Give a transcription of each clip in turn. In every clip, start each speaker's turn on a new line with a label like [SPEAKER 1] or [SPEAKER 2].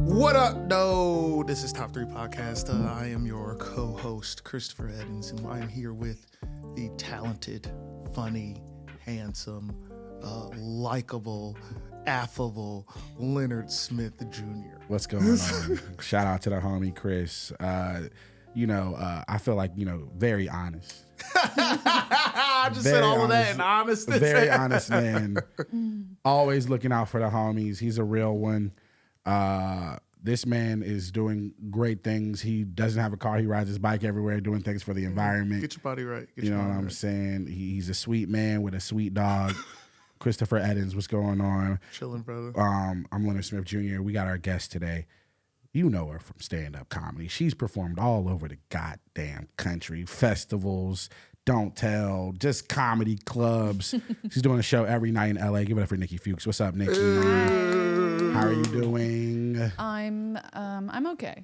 [SPEAKER 1] What up, no? This is Top 3 Podcast. I am your co-host, Christopher Edens, and I am here with the talented, funny, handsome, likable, affable Leonard Smith Jr.
[SPEAKER 2] What's going on? Shout out to the homie Chris. I feel like, very honest.
[SPEAKER 1] I just said all of that and honest.
[SPEAKER 2] Very honest man. Always looking out for the homies. He's a real one. This man is doing great things. He doesn't have a car. He rides his bike everywhere, doing things for the environment.
[SPEAKER 1] Get your body right.
[SPEAKER 2] You know what I'm saying? He's a sweet man with a sweet dog. Christopher Edens, what's going on?
[SPEAKER 1] Chilling, brother.
[SPEAKER 2] I'm Leonard Smith Jr. We got our guest today. You know her from stand-up comedy. She's performed all over the goddamn country, festivals, don't tell, just comedy clubs. She's doing a show every night in LA. Give it up for Nicki Fuchs. What's up, Nicki? How are you doing?
[SPEAKER 3] I'm okay.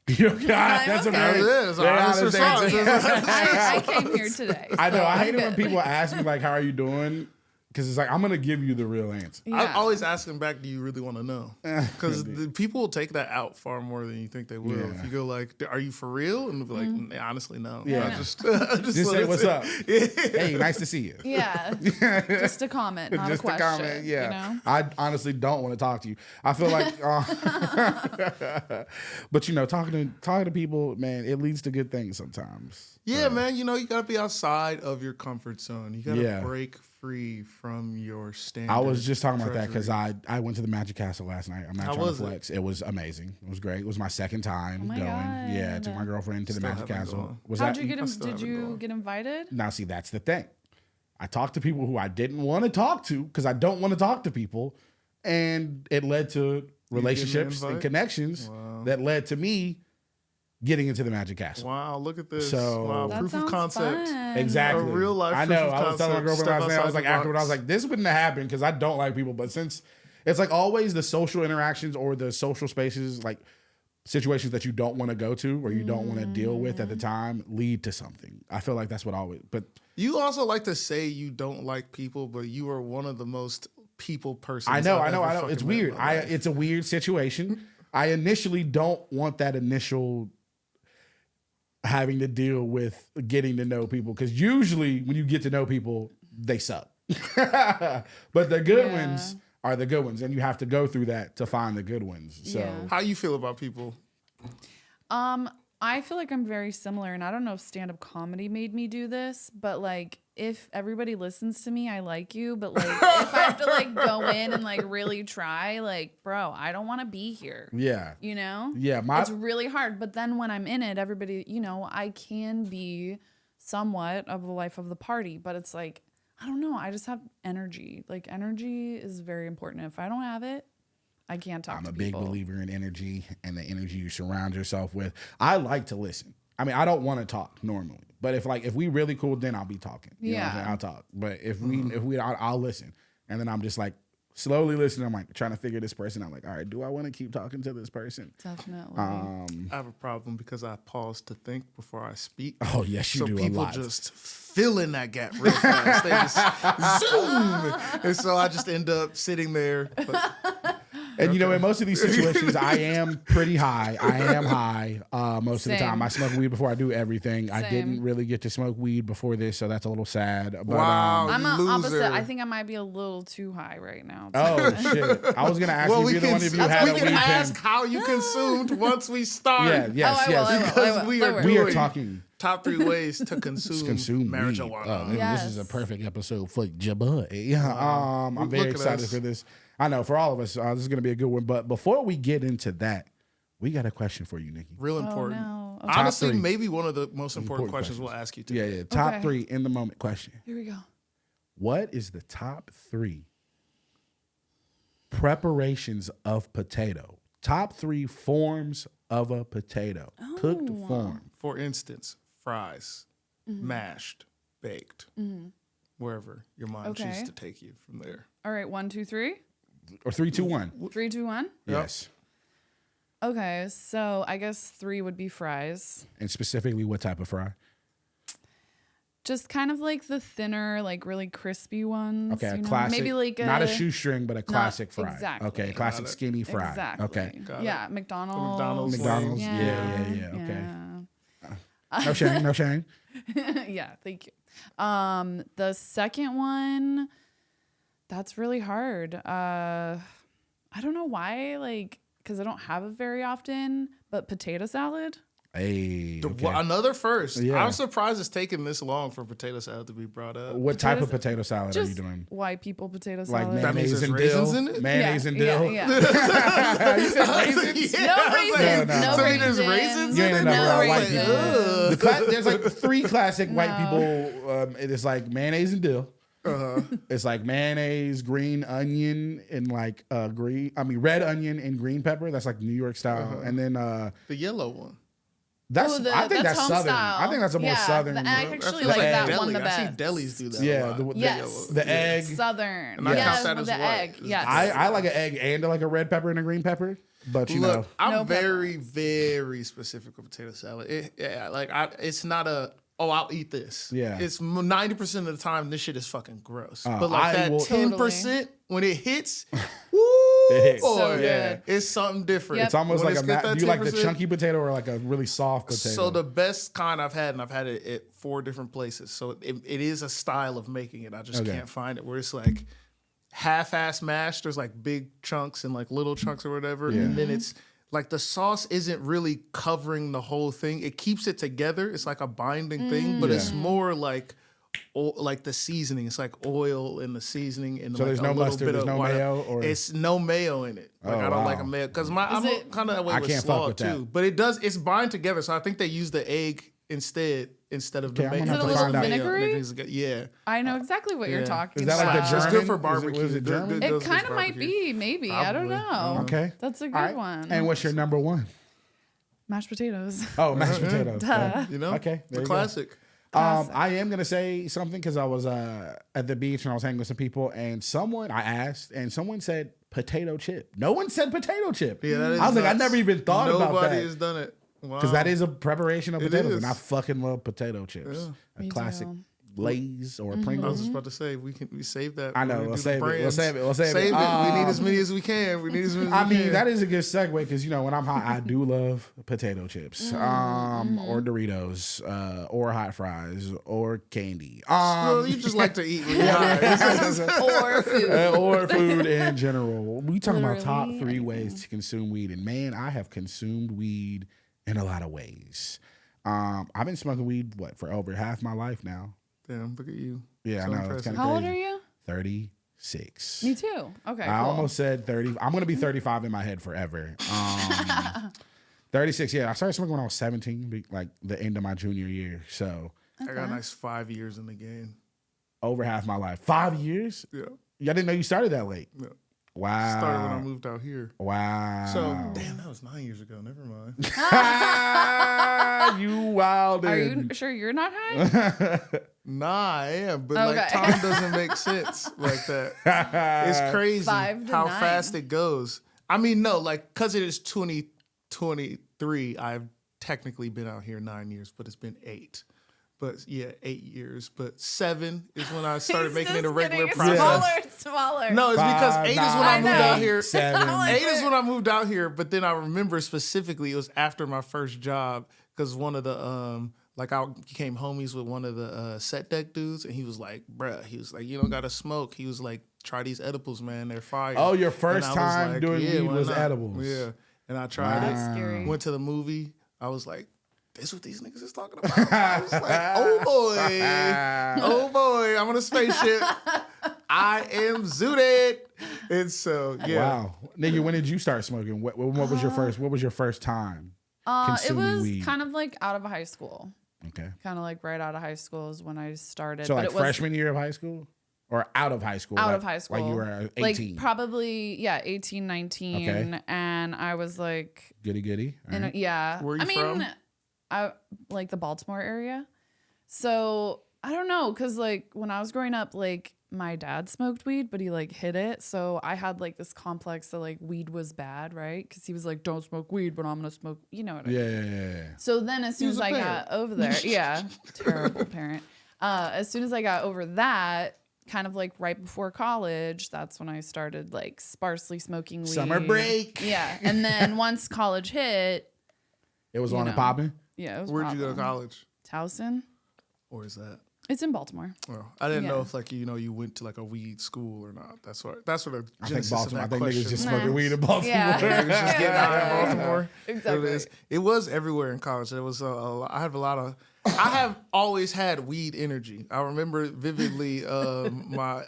[SPEAKER 2] That's
[SPEAKER 3] okay.
[SPEAKER 2] amazing.
[SPEAKER 3] I came here today.
[SPEAKER 2] I know.
[SPEAKER 3] So
[SPEAKER 2] I hate it
[SPEAKER 3] I'm
[SPEAKER 2] when
[SPEAKER 3] good.
[SPEAKER 2] people ask me, like, how are you doing? Because it's like, I'm going to give you the real answer.
[SPEAKER 3] Yeah.
[SPEAKER 1] I always ask them back, do you really want to know? Because people will take that out far more than you think they will.
[SPEAKER 2] Yeah.
[SPEAKER 1] If you go like, are you for real? And they'll be like, honestly, no.
[SPEAKER 2] Yeah.
[SPEAKER 1] Just
[SPEAKER 2] Say what's up. Hey, nice to see you.
[SPEAKER 3] Yeah. Just a comment, not
[SPEAKER 2] Just
[SPEAKER 3] a question.
[SPEAKER 2] comment, yeah.
[SPEAKER 3] You know?
[SPEAKER 2] I honestly don't want to talk to you. I feel like, but talking to people, man, it leads to good things sometimes.
[SPEAKER 1] Yeah, man. You got to be outside of your comfort zone. You got to
[SPEAKER 2] Yeah.
[SPEAKER 1] break free from your standard.
[SPEAKER 2] I was just talking about that because
[SPEAKER 1] treasury.
[SPEAKER 2] I went to the Magic Castle last night. I'm not
[SPEAKER 1] How
[SPEAKER 2] trying
[SPEAKER 1] was
[SPEAKER 2] to flex. It was amazing. It was great. It was my second time
[SPEAKER 3] Oh my
[SPEAKER 2] going.
[SPEAKER 3] God.
[SPEAKER 2] Yeah, I took my girlfriend to the
[SPEAKER 1] Still
[SPEAKER 2] Magic
[SPEAKER 1] haven't
[SPEAKER 2] Castle.
[SPEAKER 1] gone.
[SPEAKER 2] Was
[SPEAKER 3] How'd
[SPEAKER 2] that
[SPEAKER 3] you get
[SPEAKER 1] I
[SPEAKER 3] him?
[SPEAKER 1] still
[SPEAKER 3] Did
[SPEAKER 1] haven't
[SPEAKER 3] you
[SPEAKER 1] gone.
[SPEAKER 3] get invited?
[SPEAKER 2] Now, see, that's the thing. I talked to people who I didn't want to talk to because I don't want to talk to people. And it led to relationships and
[SPEAKER 1] invite?
[SPEAKER 2] connections
[SPEAKER 1] Wow.
[SPEAKER 2] that led to me getting into the Magic Castle.
[SPEAKER 1] Wow, look at this.
[SPEAKER 2] So-
[SPEAKER 1] wow,
[SPEAKER 3] That
[SPEAKER 1] proof of
[SPEAKER 3] sounds
[SPEAKER 1] concept.
[SPEAKER 3] fun.
[SPEAKER 2] Exactly.
[SPEAKER 1] A real life
[SPEAKER 2] I
[SPEAKER 1] proof
[SPEAKER 2] know.
[SPEAKER 1] of
[SPEAKER 2] I was telling my
[SPEAKER 1] concept.
[SPEAKER 2] girlfriend
[SPEAKER 1] Step
[SPEAKER 2] last night, I was
[SPEAKER 1] outside
[SPEAKER 2] like,
[SPEAKER 1] the
[SPEAKER 2] afterward, I was
[SPEAKER 1] box.
[SPEAKER 2] like, this wouldn't have happened because I don't like people. But since it's like always the social interactions or the social spaces, like situations that you don't want to go to or you don't want to deal with at the time lead to something. I feel like that's what always, but
[SPEAKER 1] You also like to say you don't like people, but you are one of the most people persons.
[SPEAKER 2] I know.
[SPEAKER 1] I've ever
[SPEAKER 2] It's
[SPEAKER 1] fucking met in
[SPEAKER 2] weird.
[SPEAKER 1] my life.
[SPEAKER 2] It's a weird situation. I initially don't want that initial having to deal with getting to know people because usually when you get to know people, they suck. But the good ones are the good ones, and you have to go through that to find the good ones. So
[SPEAKER 3] Yeah.
[SPEAKER 1] How you feel about people?
[SPEAKER 3] I feel like I'm very similar, and I don't know if stand-up comedy made me do this, but like if everybody listens to me, I like you. But like if I have to like go in and like really try, like bro, I don't want to be here.
[SPEAKER 2] yeah,
[SPEAKER 3] You know?
[SPEAKER 2] yeah.
[SPEAKER 3] It's really hard. But then when I'm in it, everybody, I can be somewhat of the life of the party, but it's like, I don't know. I just have energy. Like energy is very important. If I don't have it, I can't talk
[SPEAKER 2] I'm
[SPEAKER 3] to
[SPEAKER 2] a
[SPEAKER 3] people.
[SPEAKER 2] big believer in energy and the energy you surround yourself with. I like to listen. I mean, I don't want to talk normally, but if we really cool, then I'll be talking. You know what I'm saying? I'll talk. But I'll listen, and then I'm just like slowly listening. I'm like trying to figure this person out. Like, all right, do I want to keep talking to this person?
[SPEAKER 3] Definitely.
[SPEAKER 1] I have a problem because I pause to think before I speak.
[SPEAKER 2] Oh yes, you
[SPEAKER 1] So
[SPEAKER 2] do a
[SPEAKER 1] people
[SPEAKER 2] lot.
[SPEAKER 1] just fill in that gap real fast. They just zoom. And so I just end up sitting there. But
[SPEAKER 2] And in most of these situations, I am pretty high. I am high most of the time.
[SPEAKER 3] Same.
[SPEAKER 2] I smoke weed before I do everything. I
[SPEAKER 3] Same.
[SPEAKER 2] didn't really get to smoke weed before this, so that's a little sad. But,
[SPEAKER 1] Wow.
[SPEAKER 3] I'm
[SPEAKER 1] you
[SPEAKER 3] a
[SPEAKER 1] loser.
[SPEAKER 3] opposite. I think I might be a little too high right now.
[SPEAKER 2] oh shit! I was gonna ask you if you're the one of you
[SPEAKER 1] that's
[SPEAKER 2] had
[SPEAKER 1] we
[SPEAKER 2] a
[SPEAKER 1] can
[SPEAKER 2] weed
[SPEAKER 1] ask
[SPEAKER 2] pen.
[SPEAKER 1] how you consumed once we start.
[SPEAKER 2] Yeah. Yes.
[SPEAKER 3] I will,
[SPEAKER 2] yes.
[SPEAKER 3] I will.
[SPEAKER 1] Because we
[SPEAKER 3] Don't
[SPEAKER 1] are
[SPEAKER 3] worry.
[SPEAKER 2] We are
[SPEAKER 1] doing
[SPEAKER 2] talking.
[SPEAKER 1] top 3 ways to consume
[SPEAKER 2] Weed.
[SPEAKER 1] marijuana.
[SPEAKER 2] Oh, man,
[SPEAKER 3] Yes.
[SPEAKER 2] This is a perfect episode for your boy. I'm
[SPEAKER 1] Look
[SPEAKER 2] very
[SPEAKER 1] at
[SPEAKER 2] excited
[SPEAKER 1] us.
[SPEAKER 2] for this. I know for all of us, this is going to be a good one. But before we get into that, we got a question for you, Nikki.
[SPEAKER 1] Real
[SPEAKER 3] Oh,
[SPEAKER 1] important.
[SPEAKER 3] no. Okay.
[SPEAKER 1] Honestly,
[SPEAKER 2] Top 3.
[SPEAKER 1] maybe one of the most important questions
[SPEAKER 2] questions.
[SPEAKER 1] we'll ask you too.
[SPEAKER 2] Yeah. Top
[SPEAKER 3] Okay.
[SPEAKER 2] 3 in the moment question.
[SPEAKER 3] Here we go.
[SPEAKER 2] What is the top 3 preparations of potato? Top 3 forms of a potato. Cooked form.
[SPEAKER 1] For instance, fries, mashed, baked, wherever your mind
[SPEAKER 3] Okay.
[SPEAKER 1] chooses to take you from there.
[SPEAKER 3] All right, 1, 2, 3.
[SPEAKER 2] Or 3, 2, 1.
[SPEAKER 3] 3, 2, 1.
[SPEAKER 2] Yes.
[SPEAKER 3] Okay, so I guess 3 would be fries.
[SPEAKER 2] And specifically, what type of fry?
[SPEAKER 3] Just kind of like the thinner, like really crispy ones.
[SPEAKER 2] Okay, a
[SPEAKER 3] you know?
[SPEAKER 2] classic.
[SPEAKER 3] Maybe like
[SPEAKER 2] not a shoestring, but a classic fry.
[SPEAKER 3] Exactly.
[SPEAKER 2] Okay, classic skinny fry.
[SPEAKER 3] Exactly.
[SPEAKER 2] Okay.
[SPEAKER 3] Yeah, McDonald's.
[SPEAKER 2] McDonald's. Yeah. Okay. No shame. No shame.
[SPEAKER 3] Yeah, thank you. The second one, that's really hard. I don't know why, like, because I don't have it very often, but potato salad.
[SPEAKER 2] Hey, okay.
[SPEAKER 1] Another first.
[SPEAKER 2] Yeah.
[SPEAKER 1] I'm surprised it's taken this long for potato salad to be brought up.
[SPEAKER 2] What type of potato salad are you
[SPEAKER 3] Just
[SPEAKER 2] doing?
[SPEAKER 3] white people potato
[SPEAKER 2] Like
[SPEAKER 3] salad.
[SPEAKER 1] That means
[SPEAKER 2] mayonnaise
[SPEAKER 1] there's
[SPEAKER 2] and
[SPEAKER 1] raisins
[SPEAKER 2] dill?
[SPEAKER 1] in it?
[SPEAKER 2] Mayonnaise and dill?
[SPEAKER 3] Yeah.
[SPEAKER 2] You said raisins?
[SPEAKER 1] Yeah,
[SPEAKER 3] No
[SPEAKER 1] I was
[SPEAKER 3] raisins.
[SPEAKER 2] No, no.
[SPEAKER 3] No
[SPEAKER 1] So
[SPEAKER 3] raisins.
[SPEAKER 1] there's raisins
[SPEAKER 2] You
[SPEAKER 1] in
[SPEAKER 2] ain't
[SPEAKER 1] it?
[SPEAKER 2] enough
[SPEAKER 3] No
[SPEAKER 2] around white
[SPEAKER 3] raisins.
[SPEAKER 2] people. There's like 3 classic white
[SPEAKER 3] No.
[SPEAKER 2] people. It is like mayonnaise and dill. It's like mayonnaise, green onion, and like red onion and green pepper. That's like New York style. And then
[SPEAKER 1] The yellow one.
[SPEAKER 2] that's
[SPEAKER 3] Oh,
[SPEAKER 2] I think that's
[SPEAKER 3] home
[SPEAKER 2] southern.
[SPEAKER 3] style.
[SPEAKER 2] I think that's a more southern.
[SPEAKER 3] I actually
[SPEAKER 1] That's
[SPEAKER 3] like that
[SPEAKER 1] deli.
[SPEAKER 3] one the best.
[SPEAKER 1] I see delis do that. a
[SPEAKER 2] Yeah,
[SPEAKER 1] lot.
[SPEAKER 3] Yes.
[SPEAKER 2] the egg.
[SPEAKER 3] Southern.
[SPEAKER 1] And I
[SPEAKER 3] yes,
[SPEAKER 1] count that
[SPEAKER 3] with
[SPEAKER 1] as
[SPEAKER 3] the
[SPEAKER 1] white.
[SPEAKER 3] egg. Yes.
[SPEAKER 2] I like an egg and like a red pepper and a green pepper. But you know,
[SPEAKER 1] Look, I'm
[SPEAKER 3] No pepper.
[SPEAKER 1] very, very specific with potato salad. It's not a, I'll eat this.
[SPEAKER 2] Yeah.
[SPEAKER 1] It's 90% of the time, this shit is fucking gross.
[SPEAKER 2] I
[SPEAKER 1] But like that
[SPEAKER 2] will-
[SPEAKER 1] 10%, when it hits, woo,
[SPEAKER 2] It hits.
[SPEAKER 1] boy,
[SPEAKER 3] So good.
[SPEAKER 1] it's something different.
[SPEAKER 3] Yep.
[SPEAKER 2] it's almost
[SPEAKER 1] When
[SPEAKER 2] like
[SPEAKER 1] got that
[SPEAKER 2] do you like the
[SPEAKER 1] 10%,
[SPEAKER 2] chunky potato or like a really soft potato?
[SPEAKER 1] So the best kind I've had, and I've had it at 4 different places. So it is a style of making it. I just can't find it where it's like half-ass mashed. There's like big chunks and like little chunks or whatever.
[SPEAKER 2] Yeah.
[SPEAKER 1] And then it's like the sauce isn't really covering the whole thing. It keeps it together. It's like a binding thing, but it's more like the seasoning. It's like oil in the seasoning and
[SPEAKER 2] So
[SPEAKER 1] like
[SPEAKER 2] there's
[SPEAKER 1] a
[SPEAKER 2] no
[SPEAKER 1] little
[SPEAKER 2] mustard,
[SPEAKER 1] bit
[SPEAKER 2] there's
[SPEAKER 1] of
[SPEAKER 2] no
[SPEAKER 1] white-
[SPEAKER 2] mayo, or
[SPEAKER 1] It's no mayo in it. Like I don't like a mayo because I'm kind of that way
[SPEAKER 2] I
[SPEAKER 1] with
[SPEAKER 2] can't fuck
[SPEAKER 1] slaw
[SPEAKER 2] with
[SPEAKER 1] too.
[SPEAKER 2] that.
[SPEAKER 1] But it's bind together. So I think they use the egg instead of the
[SPEAKER 2] Okay, I'm
[SPEAKER 1] mayo.
[SPEAKER 2] gonna
[SPEAKER 3] have to find out. vinegary?
[SPEAKER 1] Yeah.
[SPEAKER 3] I know exactly what you're
[SPEAKER 1] Yeah.
[SPEAKER 3] talking
[SPEAKER 2] Is that like
[SPEAKER 3] about.
[SPEAKER 2] the
[SPEAKER 1] It's
[SPEAKER 2] German?
[SPEAKER 1] good for
[SPEAKER 2] Is it-
[SPEAKER 1] barbecue.
[SPEAKER 2] was it German?
[SPEAKER 1] It
[SPEAKER 3] It
[SPEAKER 1] does good
[SPEAKER 3] kind
[SPEAKER 1] for
[SPEAKER 3] of might
[SPEAKER 1] barbecue.
[SPEAKER 3] be, maybe. I don't
[SPEAKER 1] Probably.
[SPEAKER 3] know.
[SPEAKER 2] Okay.
[SPEAKER 3] That's a good
[SPEAKER 2] All right.
[SPEAKER 3] one.
[SPEAKER 2] And what's your number one?
[SPEAKER 3] Mashed potatoes.
[SPEAKER 2] Oh, mashed potatoes.
[SPEAKER 3] Duh.
[SPEAKER 1] You know?
[SPEAKER 2] Okay,
[SPEAKER 1] The
[SPEAKER 2] there you go.
[SPEAKER 1] classic.
[SPEAKER 2] I am gonna say something because I was at the beach and I was hanging with some people, and I asked, and someone said potato chip. No one said potato chip.
[SPEAKER 1] Yeah, that is
[SPEAKER 2] I was like, I
[SPEAKER 1] nuts.
[SPEAKER 2] never even thought about
[SPEAKER 1] Nobody
[SPEAKER 2] that
[SPEAKER 1] has done it. Wow.
[SPEAKER 2] because that is a preparation of
[SPEAKER 1] It
[SPEAKER 2] potatoes,
[SPEAKER 1] is.
[SPEAKER 2] and I fucking love potato chips. A
[SPEAKER 3] Me
[SPEAKER 2] classic
[SPEAKER 3] too.
[SPEAKER 2] Lay's or
[SPEAKER 1] I was
[SPEAKER 2] Pringles.
[SPEAKER 1] just about to say we save that.
[SPEAKER 2] I know.
[SPEAKER 1] When we
[SPEAKER 2] We'll
[SPEAKER 1] do the
[SPEAKER 2] save it. We'll
[SPEAKER 1] brands.
[SPEAKER 2] save it. We'll save it.
[SPEAKER 1] We need as many as we can. We need as many. As
[SPEAKER 2] I
[SPEAKER 1] we
[SPEAKER 2] mean,
[SPEAKER 1] can.
[SPEAKER 2] that is a good segue because when I'm hot, I do love potato chips, or Doritos, or hot fries, or candy,
[SPEAKER 1] Well, you just like to eat when you're high.
[SPEAKER 3] Or food.
[SPEAKER 2] or food in general. We talking about top
[SPEAKER 3] Literally
[SPEAKER 2] 3 ways to consume weed, and man, I have consumed weed in a lot of ways. I've been smoking weed for over half my life now.
[SPEAKER 1] Damn, look at you.
[SPEAKER 2] Yeah,
[SPEAKER 1] So
[SPEAKER 2] I know. It's
[SPEAKER 1] impressive.
[SPEAKER 2] kind of
[SPEAKER 3] How
[SPEAKER 2] crazy.
[SPEAKER 3] old are you?
[SPEAKER 2] 36.
[SPEAKER 3] Me too. Okay,
[SPEAKER 2] I
[SPEAKER 3] cool.
[SPEAKER 2] almost said 30. I'm gonna be 35 in my head forever. 36. Yeah, I started smoking when I was 17, like the end of my junior year. So
[SPEAKER 1] I got a nice 5 years in the game.
[SPEAKER 2] over half my life. 5 years?
[SPEAKER 1] Yeah.
[SPEAKER 2] Yeah, I didn't know you started that late.
[SPEAKER 1] Yeah.
[SPEAKER 2] Wow.
[SPEAKER 1] Started when I moved out here.
[SPEAKER 2] Wow.
[SPEAKER 1] So damn, that was 9 years ago. Never mind.
[SPEAKER 2] You wildin'.
[SPEAKER 3] Are you sure you're not high?
[SPEAKER 1] Nah, I am, but
[SPEAKER 3] Okay.
[SPEAKER 1] like time doesn't make sense like that. It's crazy
[SPEAKER 3] 5 to
[SPEAKER 1] how
[SPEAKER 3] 9.
[SPEAKER 1] fast it goes. I mean, no, like because it is 2023. I've technically been out here 9 years, but it's been 8. But yeah, 8 years. But 7 is when I started
[SPEAKER 3] He's
[SPEAKER 1] making it a
[SPEAKER 3] just
[SPEAKER 1] regular
[SPEAKER 3] getting
[SPEAKER 1] process.
[SPEAKER 3] Smaller and smaller.
[SPEAKER 1] No, it's because 8 is when I moved out here.
[SPEAKER 2] 7.
[SPEAKER 3] Like
[SPEAKER 1] 8 is when I moved out here, but then I remember specifically it was after my first job because one of the like I became homies with one of the set deck dudes, and he was like, "Bruh," he was like, "You don't gotta smoke." He was like, "Try these edibles, man. They're fire."
[SPEAKER 2] Oh, your
[SPEAKER 1] And
[SPEAKER 2] first
[SPEAKER 1] I was
[SPEAKER 2] time
[SPEAKER 1] like,
[SPEAKER 2] doing
[SPEAKER 1] yeah,
[SPEAKER 2] weed
[SPEAKER 1] why
[SPEAKER 2] was
[SPEAKER 1] not?
[SPEAKER 2] edibles.
[SPEAKER 1] Yeah, and I tried it.
[SPEAKER 3] That's scary.
[SPEAKER 1] Went to the movie. I was like, "This what these niggas is talking about." I was like, "Oh boy, oh boy, I'm on a spaceship. I am zooted." And so yeah.
[SPEAKER 2] Wow. Nigga, when did you start smoking? What was your first? What was your first time?
[SPEAKER 3] It
[SPEAKER 2] consuming
[SPEAKER 3] was
[SPEAKER 2] weed?
[SPEAKER 3] kind of like out of high school.
[SPEAKER 2] Okay.
[SPEAKER 3] Kind of like right out of high school is when I started.
[SPEAKER 2] So
[SPEAKER 3] but
[SPEAKER 2] like
[SPEAKER 3] it was
[SPEAKER 2] freshman year of high school? Or out of high school?
[SPEAKER 3] out
[SPEAKER 2] like,
[SPEAKER 3] of high school.
[SPEAKER 2] Like you were 18.
[SPEAKER 3] Like probably, 18, 19.
[SPEAKER 2] Okay.
[SPEAKER 3] And I was like,
[SPEAKER 2] Goody. All right.
[SPEAKER 3] yeah.
[SPEAKER 1] Where are you
[SPEAKER 3] I mean,
[SPEAKER 1] from?
[SPEAKER 3] I like the Baltimore area. So I don't know. Cause like when I was growing up, like my dad smoked weed, but he like hid it. So I had like this complex that like weed was bad, right? Cause he was like, don't smoke weed, but I'm going to smoke, you know what I mean?
[SPEAKER 2] Yeah.
[SPEAKER 3] So then as soon
[SPEAKER 1] He's
[SPEAKER 3] as
[SPEAKER 1] a
[SPEAKER 3] I
[SPEAKER 1] parent.
[SPEAKER 3] got over there, terrible parent. as soon as I got over that, kind of like right before college, that's when I started like sparsely smoking weed.
[SPEAKER 2] Summer break.
[SPEAKER 3] Yeah. And then once college hit,
[SPEAKER 2] It was on and popping.
[SPEAKER 3] yeah, it was
[SPEAKER 1] Where'd you go to
[SPEAKER 3] poppin'.
[SPEAKER 1] college?
[SPEAKER 3] Towson.
[SPEAKER 1] Or is that?
[SPEAKER 3] It's in Baltimore.
[SPEAKER 1] Oh, I didn't know
[SPEAKER 3] Yeah.
[SPEAKER 1] if like you went to like a weed school or not. That's what
[SPEAKER 2] I
[SPEAKER 1] the
[SPEAKER 2] think
[SPEAKER 1] genesis
[SPEAKER 2] Baltimore. I
[SPEAKER 1] of that
[SPEAKER 2] think
[SPEAKER 1] question.
[SPEAKER 2] niggas just
[SPEAKER 3] Nah.
[SPEAKER 2] smoking weed in Baltimore.
[SPEAKER 3] Yeah.
[SPEAKER 1] Niggas just getting out in Baltimore.
[SPEAKER 3] Exactly.
[SPEAKER 1] It was everywhere in college. It was I have a lot of. I have always had weed energy. I remember vividly my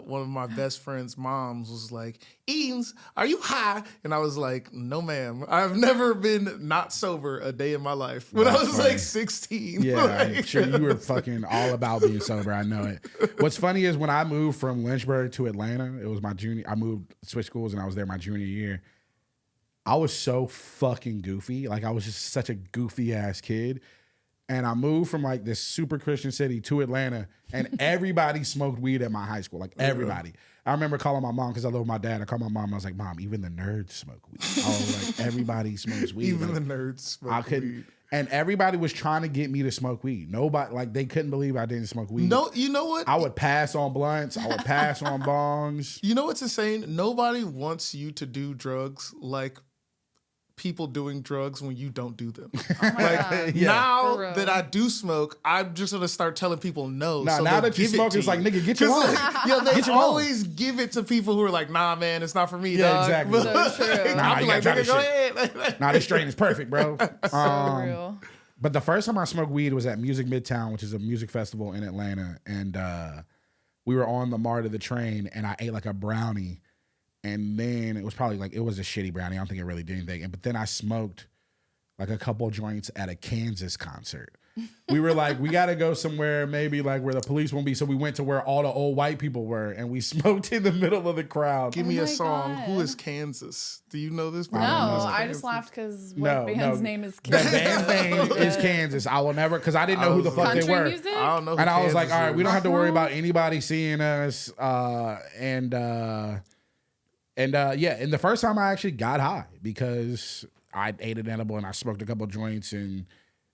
[SPEAKER 1] one of my best friend's moms was like, "Eames, are you high?" And I was like, "No, ma'am. I've never been not sober a day in my life." When I
[SPEAKER 2] That's
[SPEAKER 1] was
[SPEAKER 2] funny.
[SPEAKER 1] like 16.
[SPEAKER 2] Yeah, I'm
[SPEAKER 1] Like-
[SPEAKER 2] sure you were fucking all about being sober. I know it. What's funny is when I moved from Lynchburg to Atlanta, it was my junior. I switched schools, and I was there my junior year. I was so fucking goofy. Like I was just such a goofy ass kid. And I moved from like this super Christian city to Atlanta, and everybody smoked weed at my high school. Like everybody. I remember calling my mom because I love my dad. I called my mom. I was like, "Mom, even the nerds smoke weed." I was like, "Everybody smokes weed."
[SPEAKER 1] Even
[SPEAKER 2] Like,
[SPEAKER 1] the nerds smoke
[SPEAKER 2] I couldn't.
[SPEAKER 1] weed.
[SPEAKER 2] And everybody was trying to get me to smoke weed. Nobody, like, they couldn't believe I didn't smoke weed.
[SPEAKER 1] No, you know what?
[SPEAKER 2] I would pass on blunts. I would pass on bongs.
[SPEAKER 1] You know what's insane? Nobody wants you to do drugs like people doing drugs when you don't do them.
[SPEAKER 3] Oh my God.
[SPEAKER 2] Yeah.
[SPEAKER 1] Now
[SPEAKER 3] For real.
[SPEAKER 1] that I do smoke, I'm just gonna start telling people no.
[SPEAKER 2] Nah,
[SPEAKER 1] so
[SPEAKER 2] now
[SPEAKER 1] they'll
[SPEAKER 2] that you
[SPEAKER 1] give it
[SPEAKER 2] smoke,
[SPEAKER 1] to
[SPEAKER 2] it's like,
[SPEAKER 1] you.
[SPEAKER 2] nigga, get your
[SPEAKER 1] 'Cause,
[SPEAKER 2] own.
[SPEAKER 1] Yeah, they
[SPEAKER 2] Get your own.
[SPEAKER 1] always give it to people who are like, "Nah, man, it's not for me,
[SPEAKER 2] Yeah,
[SPEAKER 1] dog."
[SPEAKER 2] exactly.
[SPEAKER 1] But,
[SPEAKER 3] So true.
[SPEAKER 2] Nah,
[SPEAKER 1] I'll be
[SPEAKER 2] you
[SPEAKER 1] like,
[SPEAKER 2] gotta
[SPEAKER 1] "Nigga,
[SPEAKER 2] try
[SPEAKER 1] go
[SPEAKER 2] this
[SPEAKER 1] ahead."
[SPEAKER 2] Nah, this strain is perfect, bro.
[SPEAKER 3] So real.
[SPEAKER 2] But the first time I smoked weed was at Music Midtown, which is a music festival in Atlanta. And we were on the MART of the train, and I ate like a brownie. And then it was probably like, it was a shitty brownie. I don't think it really did anything. But then I smoked like a couple joints at a Kansas concert. We were like, we got to go somewhere maybe like where the police won't be. So we went to where all the old white people were, and we smoked in the middle of the crowd.
[SPEAKER 1] Give
[SPEAKER 3] Oh
[SPEAKER 1] me a
[SPEAKER 3] my
[SPEAKER 1] song.
[SPEAKER 3] God.
[SPEAKER 1] Who is Kansas? Do you know this?
[SPEAKER 3] No, I just laughed because what band's name is
[SPEAKER 2] The
[SPEAKER 3] Kansas.
[SPEAKER 2] band name is Kansas. I will never, because I didn't know who the fuck they
[SPEAKER 3] Country
[SPEAKER 2] were.
[SPEAKER 3] music?
[SPEAKER 1] I don't know. Who
[SPEAKER 2] And I was like,
[SPEAKER 1] Kansas
[SPEAKER 2] all right, we don't
[SPEAKER 1] is.
[SPEAKER 2] have to worry about anybody seeing us. Yeah, and the first time I actually got high because I ate an edible and I smoked a couple joints, and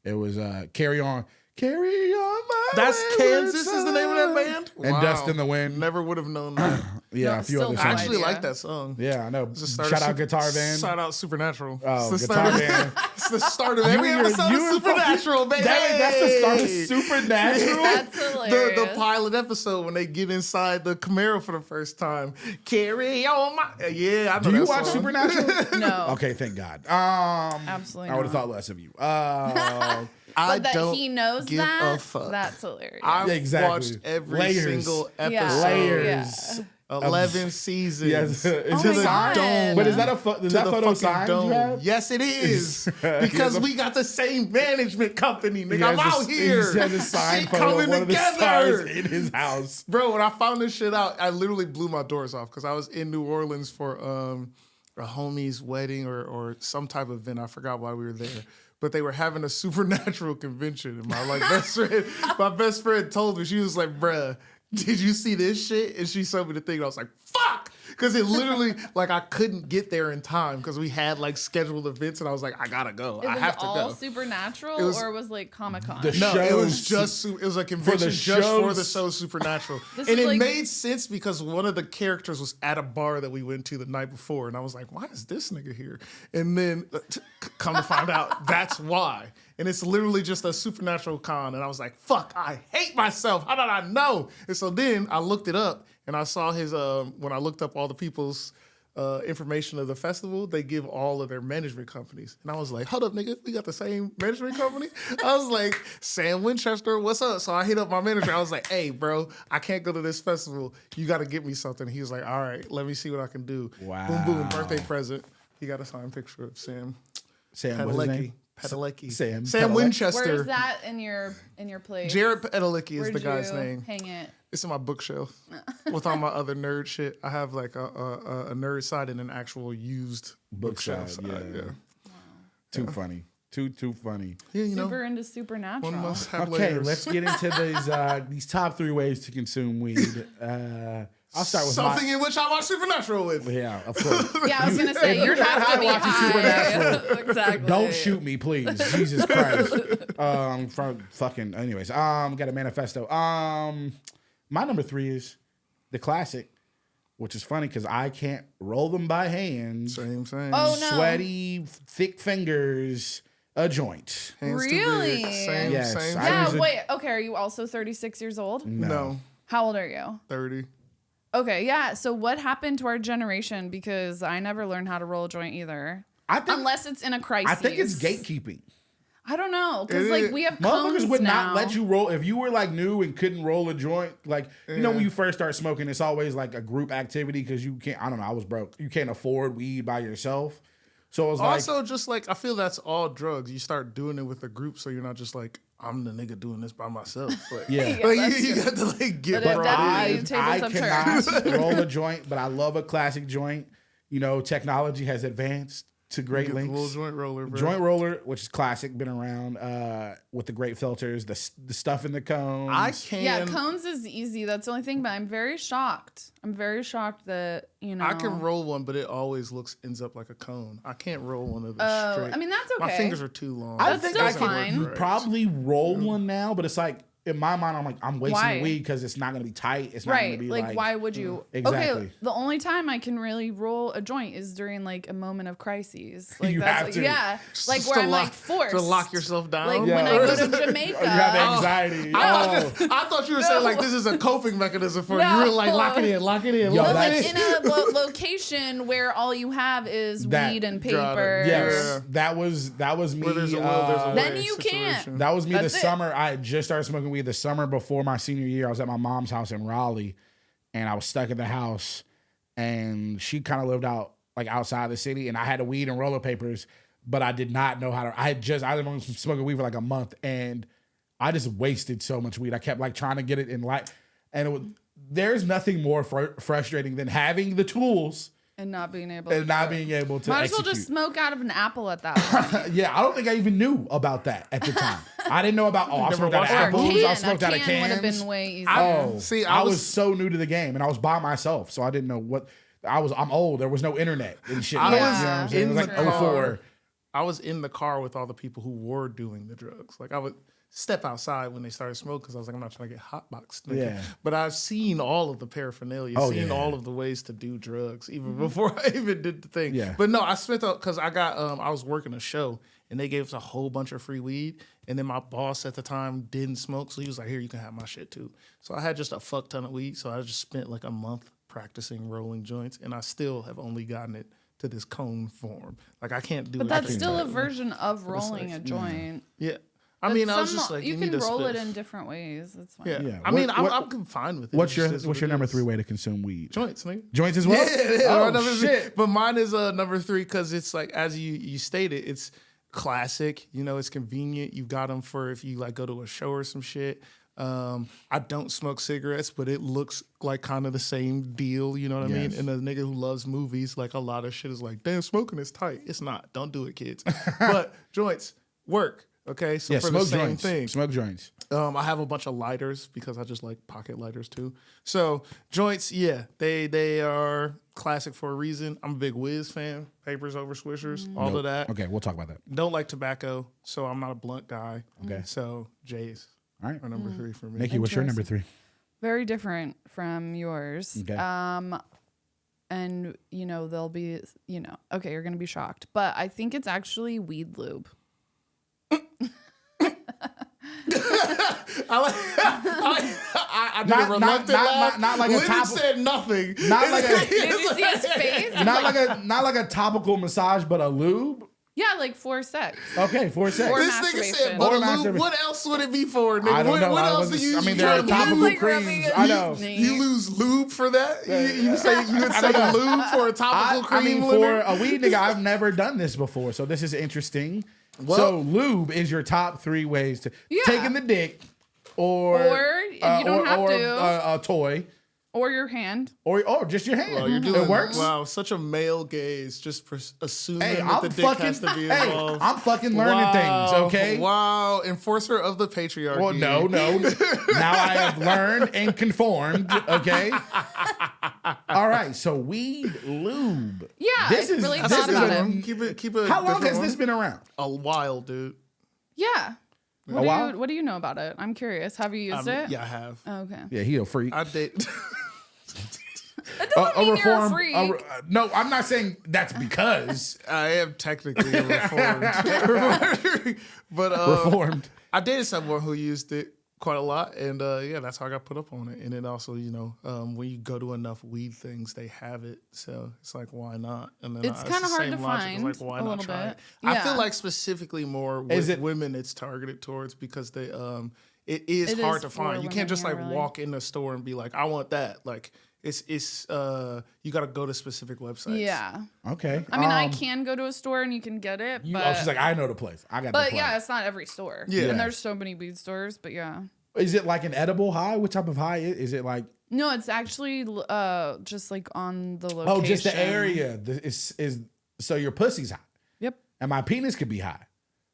[SPEAKER 2] it was Carry On My
[SPEAKER 1] That's
[SPEAKER 2] Wayward
[SPEAKER 1] Kansas is the name of that
[SPEAKER 2] Son.
[SPEAKER 1] band?
[SPEAKER 2] And
[SPEAKER 1] Wow.
[SPEAKER 2] Dust in the Wind.
[SPEAKER 1] Never would have known that.
[SPEAKER 2] Yeah,
[SPEAKER 3] No,
[SPEAKER 2] a few
[SPEAKER 3] still
[SPEAKER 2] other
[SPEAKER 1] I
[SPEAKER 3] no
[SPEAKER 2] songs.
[SPEAKER 1] actually
[SPEAKER 3] idea.
[SPEAKER 1] like that song.
[SPEAKER 2] Yeah, I know.
[SPEAKER 1] It's the start
[SPEAKER 2] Shout
[SPEAKER 1] of
[SPEAKER 2] out Guitar Band.
[SPEAKER 1] Shout out Supernatural.
[SPEAKER 2] Oh,
[SPEAKER 1] It's the
[SPEAKER 2] Guitar
[SPEAKER 1] start of-
[SPEAKER 2] Band.
[SPEAKER 1] It's the start of every episode of Supernatural, baby.
[SPEAKER 2] That's the start of Supernatural?
[SPEAKER 3] That's
[SPEAKER 1] The
[SPEAKER 3] hilarious.
[SPEAKER 1] pilot episode when they get inside the Camaro for the first time. Carry on my... Yeah, I know
[SPEAKER 2] Do you
[SPEAKER 1] that
[SPEAKER 2] watch
[SPEAKER 1] song.
[SPEAKER 2] Supernatural?
[SPEAKER 3] No.
[SPEAKER 2] Okay, thank God.
[SPEAKER 3] Absolutely
[SPEAKER 2] I would have
[SPEAKER 3] not.
[SPEAKER 2] thought less of you.
[SPEAKER 1] I
[SPEAKER 3] But that
[SPEAKER 1] don't
[SPEAKER 3] he knows
[SPEAKER 1] give
[SPEAKER 3] that,
[SPEAKER 1] a fuck.
[SPEAKER 3] that's hilarious.
[SPEAKER 1] I've
[SPEAKER 2] Yeah, exactly.
[SPEAKER 1] watched every
[SPEAKER 2] Layers.
[SPEAKER 1] single episode.
[SPEAKER 3] Yeah.
[SPEAKER 2] Layers.
[SPEAKER 1] 11 seasons.
[SPEAKER 2] Yes.
[SPEAKER 3] Oh
[SPEAKER 2] Is
[SPEAKER 3] my
[SPEAKER 2] it a
[SPEAKER 3] God.
[SPEAKER 1] dome.
[SPEAKER 2] But is that is
[SPEAKER 1] To
[SPEAKER 2] that
[SPEAKER 1] the
[SPEAKER 2] photo
[SPEAKER 1] fucking
[SPEAKER 2] signed
[SPEAKER 1] dome.
[SPEAKER 2] you have?
[SPEAKER 1] Yes, it is. Because we got the same management company, nigga.
[SPEAKER 2] He
[SPEAKER 1] I'm
[SPEAKER 2] has
[SPEAKER 1] out
[SPEAKER 2] a-
[SPEAKER 1] here.
[SPEAKER 2] He has a signed
[SPEAKER 1] Shit
[SPEAKER 2] photo of
[SPEAKER 1] coming
[SPEAKER 2] one of the stars
[SPEAKER 1] together.
[SPEAKER 2] in his house.
[SPEAKER 1] Bro, when I found this shit out, I literally blew my doors off because I was in New Orleans for a homie's wedding or some type of event. I forgot why we were there. But they were having a Supernatural convention. And my best friend told me, she was like, bruh, did you see this shit? And she showed me the thing. And I was like, fuck! Because it literally, like, I couldn't get there in time because we had, like, scheduled events. And I was like, I gotta go.
[SPEAKER 3] It
[SPEAKER 1] I
[SPEAKER 3] was
[SPEAKER 1] have to
[SPEAKER 3] all
[SPEAKER 1] go.
[SPEAKER 3] Supernatural,
[SPEAKER 1] It was-
[SPEAKER 3] or was like Comic-Con?
[SPEAKER 2] The
[SPEAKER 1] No, it was
[SPEAKER 2] shows-
[SPEAKER 1] just it was a convention just for
[SPEAKER 2] shows-
[SPEAKER 1] the show Supernatural,
[SPEAKER 3] This
[SPEAKER 1] and
[SPEAKER 3] is
[SPEAKER 1] it
[SPEAKER 3] like-
[SPEAKER 1] made sense because one of the characters was at a bar that we went to the night before, and I was like, "Why is this nigga here?" And then come to find out, that's why. And it's literally just a Supernatural con, and I was like, "Fuck, I hate myself. How did I know?" And so then I looked it up, and I saw his when I looked up all the people's information of the festival, they give all of their management companies. And I was like, hold up, nigga, we got the same management company? I was like, Sam Winchester, what's up? So I hit up my manager. I was like, hey, bro, I can't go to this festival. You got to get me something. He was like, all right, let me see what I can do.
[SPEAKER 2] Wow.
[SPEAKER 1] Boom, boom, birthday present. He got a signed picture of Sam
[SPEAKER 2] Sam, what's his name?
[SPEAKER 1] Padalecki.
[SPEAKER 2] Sam
[SPEAKER 1] Sam
[SPEAKER 2] Padalecki.
[SPEAKER 1] Winchester.
[SPEAKER 3] Where is that in your place?
[SPEAKER 1] Jared Padalecki is
[SPEAKER 3] Where'd
[SPEAKER 1] the guy's
[SPEAKER 3] you
[SPEAKER 1] name.
[SPEAKER 3] Hang it.
[SPEAKER 1] It's in my bookshelf with all my other nerd shit. I have like a nerd side and an actual used bookshelf
[SPEAKER 2] side,
[SPEAKER 1] side.
[SPEAKER 2] yeah. Too funny. Too funny.
[SPEAKER 1] Yeah, you know,
[SPEAKER 3] Super into Supernatural.
[SPEAKER 1] one must have
[SPEAKER 2] Okay,
[SPEAKER 1] layers.
[SPEAKER 2] let's get into these top 3 ways to consume weed. I'll start with
[SPEAKER 1] something in which I watch Supernatural with.
[SPEAKER 2] Yeah, of course.
[SPEAKER 3] Yeah, I was gonna say
[SPEAKER 2] If
[SPEAKER 3] you
[SPEAKER 2] you're
[SPEAKER 3] have
[SPEAKER 2] not
[SPEAKER 3] to be
[SPEAKER 2] watching
[SPEAKER 3] high.
[SPEAKER 2] Supernatural,
[SPEAKER 3] Exactly.
[SPEAKER 2] Don't shoot me, please. Jesus Christ. From fucking. Anyways, got a manifesto. My number 3 is the classic, which is funny because I can't roll them by hand.
[SPEAKER 1] Same.
[SPEAKER 3] Oh no.
[SPEAKER 2] Sweaty, thick fingers. A joint.
[SPEAKER 1] Hands too
[SPEAKER 3] Really?
[SPEAKER 1] big. Same.
[SPEAKER 2] Yes.
[SPEAKER 1] Same.
[SPEAKER 2] I
[SPEAKER 3] Yeah.
[SPEAKER 2] use a-
[SPEAKER 3] Wait. Okay. Are you also 36 years old?
[SPEAKER 1] No.
[SPEAKER 3] How old are you?
[SPEAKER 1] 30.
[SPEAKER 3] Okay. Yeah. So what happened to our generation? Because I never learned how to roll a joint either.
[SPEAKER 2] I think,
[SPEAKER 3] Unless it's in a crisis.
[SPEAKER 2] I think it's gatekeeping.
[SPEAKER 3] I don't know. Because
[SPEAKER 1] It
[SPEAKER 3] like
[SPEAKER 1] is.
[SPEAKER 3] we have
[SPEAKER 2] Motherfuckers
[SPEAKER 3] cones
[SPEAKER 2] would
[SPEAKER 3] now.
[SPEAKER 2] not let you roll if you were like new and couldn't roll a joint. Like you know when you first start smoking, it's always like a group activity because you can't. I don't know. I was broke. You can't afford weed by yourself. So it was
[SPEAKER 1] Also, just like I feel that's all drugs. You start doing it with a group, so you're not just like I'm the nigga doing this by myself. Like,
[SPEAKER 2] Yeah.
[SPEAKER 3] Yeah,
[SPEAKER 1] like,
[SPEAKER 3] that's
[SPEAKER 1] you
[SPEAKER 3] true.
[SPEAKER 1] got to like get
[SPEAKER 3] But it
[SPEAKER 1] brought
[SPEAKER 3] definitely-
[SPEAKER 1] in.
[SPEAKER 3] tables
[SPEAKER 2] I
[SPEAKER 3] have
[SPEAKER 2] cannot roll a joint, but I love a classic joint. You know, technology has advanced to great
[SPEAKER 1] Get the
[SPEAKER 2] lengths.
[SPEAKER 1] little joint roller, bro.
[SPEAKER 2] Joint roller, which is classic, been around with the great filters, the stuff in the cones.
[SPEAKER 1] I can.
[SPEAKER 3] Yeah, cones is easy. That's the only thing. But I'm very shocked. I'm very shocked that
[SPEAKER 1] I can roll one, but it always ends up like a cone. I can't roll one of those
[SPEAKER 3] Oh,
[SPEAKER 1] straight.
[SPEAKER 3] I mean that's okay.
[SPEAKER 1] My fingers are too long.
[SPEAKER 2] I
[SPEAKER 3] That's
[SPEAKER 2] think
[SPEAKER 3] still
[SPEAKER 2] I can
[SPEAKER 3] fine.
[SPEAKER 2] probably roll one now, but it's like in my mind, I'm like I'm wasting
[SPEAKER 3] Why?
[SPEAKER 2] the weed because it's not going to be tight. It's not going
[SPEAKER 3] Right.
[SPEAKER 2] to be
[SPEAKER 3] Like, why would you?
[SPEAKER 2] Exactly.
[SPEAKER 3] Okay. The only time I can really roll a joint is during like a moment of crises. Like
[SPEAKER 2] You
[SPEAKER 3] that's
[SPEAKER 2] have
[SPEAKER 3] like,
[SPEAKER 2] to.
[SPEAKER 3] yeah. Like
[SPEAKER 1] Just
[SPEAKER 3] where
[SPEAKER 1] to
[SPEAKER 3] I'm
[SPEAKER 1] lock-
[SPEAKER 3] like forced
[SPEAKER 1] to lock yourself down.
[SPEAKER 3] Like
[SPEAKER 2] Yeah.
[SPEAKER 3] when I go to Jamaica.
[SPEAKER 2] You have anxiety.
[SPEAKER 1] I thought you were saying like this is a coping mechanism for you. You were like lock it in, lock it in.
[SPEAKER 2] Yo,
[SPEAKER 1] lock
[SPEAKER 3] But
[SPEAKER 1] it
[SPEAKER 3] like
[SPEAKER 1] in.
[SPEAKER 3] in a location where all you have is
[SPEAKER 2] That-
[SPEAKER 3] weed and
[SPEAKER 1] Got it.
[SPEAKER 3] paper.
[SPEAKER 2] Yes, that was me.
[SPEAKER 1] Where there's a will, there's a way.
[SPEAKER 3] Then you can't.
[SPEAKER 1] situation.
[SPEAKER 2] That was me
[SPEAKER 3] That's
[SPEAKER 2] the
[SPEAKER 3] it.
[SPEAKER 2] summer. I had just started smoking weed the summer before my senior year. I was at my mom's house in Raleigh and I was stuck at the house and she kind of lived out like outside the city and I had a weed and roller papers, but I did not know how to. I had been smoking weed for like a month and I just wasted so much weed. I kept like trying to get it in light. And there's nothing more frustrating than having the tools
[SPEAKER 3] And not being able
[SPEAKER 2] and
[SPEAKER 3] to
[SPEAKER 2] not
[SPEAKER 3] do it.
[SPEAKER 2] being able to
[SPEAKER 3] Might as well
[SPEAKER 2] execute.
[SPEAKER 3] just smoke out of an apple at that point.
[SPEAKER 2] Yeah, I don't think I even knew about that at the time. I didn't know about, I
[SPEAKER 1] Never
[SPEAKER 2] smoked out of
[SPEAKER 1] watched
[SPEAKER 3] Or a
[SPEAKER 2] apples, I
[SPEAKER 3] can.
[SPEAKER 2] smoked
[SPEAKER 3] A
[SPEAKER 2] out of
[SPEAKER 3] can would have
[SPEAKER 2] cans.
[SPEAKER 3] been way easier.
[SPEAKER 2] Oh,
[SPEAKER 1] See,
[SPEAKER 2] I
[SPEAKER 1] I
[SPEAKER 2] was
[SPEAKER 1] was-
[SPEAKER 2] so new to the game and I was by myself, so I didn't know what, I'm old. There was no internet and shit.
[SPEAKER 1] I
[SPEAKER 2] You know
[SPEAKER 3] was
[SPEAKER 2] what I'm saying?
[SPEAKER 1] in
[SPEAKER 2] It was
[SPEAKER 1] the
[SPEAKER 2] like
[SPEAKER 1] car.
[SPEAKER 2] 04.
[SPEAKER 1] I was in the car with all the people who were doing the drugs. Like I would step outside when they started smoking because I was like, I'm not trying to get hotboxed.
[SPEAKER 2] Yeah.
[SPEAKER 1] But I've seen all of the paraphernalia,
[SPEAKER 2] Oh,
[SPEAKER 1] seen
[SPEAKER 2] yeah.
[SPEAKER 1] all of the ways to do drugs, even before I even did the thing.
[SPEAKER 2] Yeah.
[SPEAKER 1] But no, I spent because I got I was working a show and they gave us a whole bunch of free weed. And then my boss at the time didn't smoke, so he was like, "Here, you can have my shit too." So I had just a fuck ton of weed. So I just spent like a month practicing rolling joints, and I still have only gotten it to this cone form. Like I can't do.
[SPEAKER 3] But
[SPEAKER 1] it
[SPEAKER 3] that's
[SPEAKER 1] like
[SPEAKER 3] still a
[SPEAKER 1] that.
[SPEAKER 3] version of rolling a
[SPEAKER 1] like,
[SPEAKER 3] joint.
[SPEAKER 1] Yeah. I mean, I was just like,
[SPEAKER 3] you
[SPEAKER 1] need
[SPEAKER 3] can
[SPEAKER 1] a
[SPEAKER 3] roll it
[SPEAKER 1] spiff.
[SPEAKER 3] in different ways. That's fine.
[SPEAKER 1] Yeah.
[SPEAKER 2] Yeah.
[SPEAKER 1] I mean,
[SPEAKER 2] What-
[SPEAKER 1] I'm fine with it.
[SPEAKER 2] What's
[SPEAKER 1] It
[SPEAKER 2] your
[SPEAKER 1] just is
[SPEAKER 2] what's
[SPEAKER 1] what
[SPEAKER 2] your
[SPEAKER 1] it
[SPEAKER 2] number
[SPEAKER 1] is.
[SPEAKER 2] 3 way to consume weed?
[SPEAKER 1] Joints, nigga.
[SPEAKER 2] Joints as well?
[SPEAKER 1] Yeah,
[SPEAKER 2] Oh,
[SPEAKER 1] number
[SPEAKER 2] shit.
[SPEAKER 1] 3. But mine is number 3 because it's like, as you stated, it's classic. You know, it's convenient. You got them for if you like go to a show or some shit. I don't smoke cigarettes, but it looks like kind of the same deal. You know what I mean?
[SPEAKER 2] Yes.
[SPEAKER 1] And a nigga who loves movies, like a lot of shit is like, damn, smoking is tight. It's not. Don't do it, kids. But joints work. Okay, so
[SPEAKER 2] Yeah,
[SPEAKER 1] for
[SPEAKER 2] smoke
[SPEAKER 1] the same
[SPEAKER 2] joints.
[SPEAKER 1] thing.
[SPEAKER 2] Smoke joints.
[SPEAKER 1] I have a bunch of lighters because I just like pocket lighters too. So joints, yeah, they are classic for a reason. I'm a big Whiz fan. Papers over Swishers, all of that.
[SPEAKER 2] Okay, we'll talk about that.
[SPEAKER 1] Don't like tobacco, so I'm not a blunt guy.
[SPEAKER 2] Okay.
[SPEAKER 1] So J's
[SPEAKER 2] All right.
[SPEAKER 1] are number 3 for me.
[SPEAKER 2] Nikki, what's your number 3?
[SPEAKER 3] Very different from yours.
[SPEAKER 2] Okay.
[SPEAKER 3] And they'll be, okay, you're gonna be shocked, but I think it's actually weed lube.
[SPEAKER 1] I did
[SPEAKER 2] Not-
[SPEAKER 1] a reluctant laugh.
[SPEAKER 2] not like a
[SPEAKER 1] Lyndon
[SPEAKER 2] top-
[SPEAKER 1] said nothing.
[SPEAKER 2] Not like a
[SPEAKER 3] Did you see his face?
[SPEAKER 2] not like a topical massage, but a lube.
[SPEAKER 3] Yeah, like for sex.
[SPEAKER 2] Okay, for sex.
[SPEAKER 3] Or
[SPEAKER 1] This nigga
[SPEAKER 3] masturbation.
[SPEAKER 1] said, but
[SPEAKER 2] Or
[SPEAKER 1] a lube,
[SPEAKER 2] masturbation.
[SPEAKER 1] what else would it be for, nigga?
[SPEAKER 2] I don't know.
[SPEAKER 1] What
[SPEAKER 2] I
[SPEAKER 1] else do
[SPEAKER 2] wasn't-
[SPEAKER 1] you
[SPEAKER 2] I mean,
[SPEAKER 1] use?
[SPEAKER 2] there are
[SPEAKER 1] You
[SPEAKER 2] topical
[SPEAKER 3] like
[SPEAKER 2] creams.
[SPEAKER 3] rubbing it-
[SPEAKER 2] I know.
[SPEAKER 1] You lose lube for that? You would say lube for a topical
[SPEAKER 2] I
[SPEAKER 1] cream?
[SPEAKER 2] mean, for
[SPEAKER 1] Leonard?
[SPEAKER 2] a weed nigga, I've never done this before, so this is interesting.
[SPEAKER 1] Well-
[SPEAKER 2] so lube is your top 3 ways to
[SPEAKER 3] Yeah.
[SPEAKER 2] taking the dick, or
[SPEAKER 3] You don't have to.
[SPEAKER 2] a toy,
[SPEAKER 3] Or your hand.
[SPEAKER 2] or just your hand.
[SPEAKER 1] Well, you're doing
[SPEAKER 2] it works.
[SPEAKER 1] Wow, such a male gaze. Just assuming
[SPEAKER 2] Hey,
[SPEAKER 1] that
[SPEAKER 2] I'm
[SPEAKER 1] the dick
[SPEAKER 2] fucking.
[SPEAKER 1] has to be
[SPEAKER 2] Hey,
[SPEAKER 1] involved.
[SPEAKER 2] I'm fucking learning things. Okay.
[SPEAKER 1] Wow, enforcer of the patriarchy.
[SPEAKER 2] Well, no. Now I have learned and conformed. Okay. All right, so weed lube.
[SPEAKER 3] Yeah,
[SPEAKER 2] This
[SPEAKER 3] I
[SPEAKER 2] is-
[SPEAKER 3] really
[SPEAKER 2] this
[SPEAKER 3] thought
[SPEAKER 2] is
[SPEAKER 3] about
[SPEAKER 2] a-
[SPEAKER 3] it.
[SPEAKER 1] Keep it.
[SPEAKER 2] How long has this been around?
[SPEAKER 1] A while, dude.
[SPEAKER 3] Yeah.
[SPEAKER 2] A while?
[SPEAKER 3] What do you know about it? I'm curious. Have you used it?
[SPEAKER 1] Yeah, I have.
[SPEAKER 3] Oh, okay.
[SPEAKER 2] Yeah, he a freak.
[SPEAKER 1] I did.
[SPEAKER 3] That doesn't mean you're a freak.
[SPEAKER 2] No, I'm not saying that's because
[SPEAKER 1] I am technically a reformed, but
[SPEAKER 2] reformed.
[SPEAKER 1] I dated someone who used it quite a lot, and yeah, that's how I got put up on it. And then also, when you go to enough weed things, they have it, so it's like, why not? And then
[SPEAKER 3] It's kind of hard to find.
[SPEAKER 1] Like, why
[SPEAKER 3] a
[SPEAKER 1] not
[SPEAKER 3] little
[SPEAKER 1] try
[SPEAKER 3] bit.
[SPEAKER 1] it? I
[SPEAKER 3] Yeah.
[SPEAKER 1] feel like specifically more with women, it's targeted towards because they it is hard to
[SPEAKER 3] for
[SPEAKER 1] find. You can't
[SPEAKER 3] women,
[SPEAKER 1] just
[SPEAKER 3] yeah,
[SPEAKER 1] like
[SPEAKER 3] really.
[SPEAKER 1] walk in the store and be like, I want that. Like it's you got to go to specific websites.
[SPEAKER 3] Yeah.
[SPEAKER 2] Okay.
[SPEAKER 3] I mean, I can go to a store and you can get it, but
[SPEAKER 2] she's like, I know the place. I got the
[SPEAKER 3] but
[SPEAKER 2] place.
[SPEAKER 3] yeah, it's not every store.
[SPEAKER 1] Yeah.
[SPEAKER 3] And there's so many weed stores, but yeah.
[SPEAKER 2] Is it like an edible high? What type of high is it? Like
[SPEAKER 3] No, it's actually just like on the location.
[SPEAKER 2] oh, just the area. So your pussy's high,
[SPEAKER 3] Yep.
[SPEAKER 2] and my penis could be high.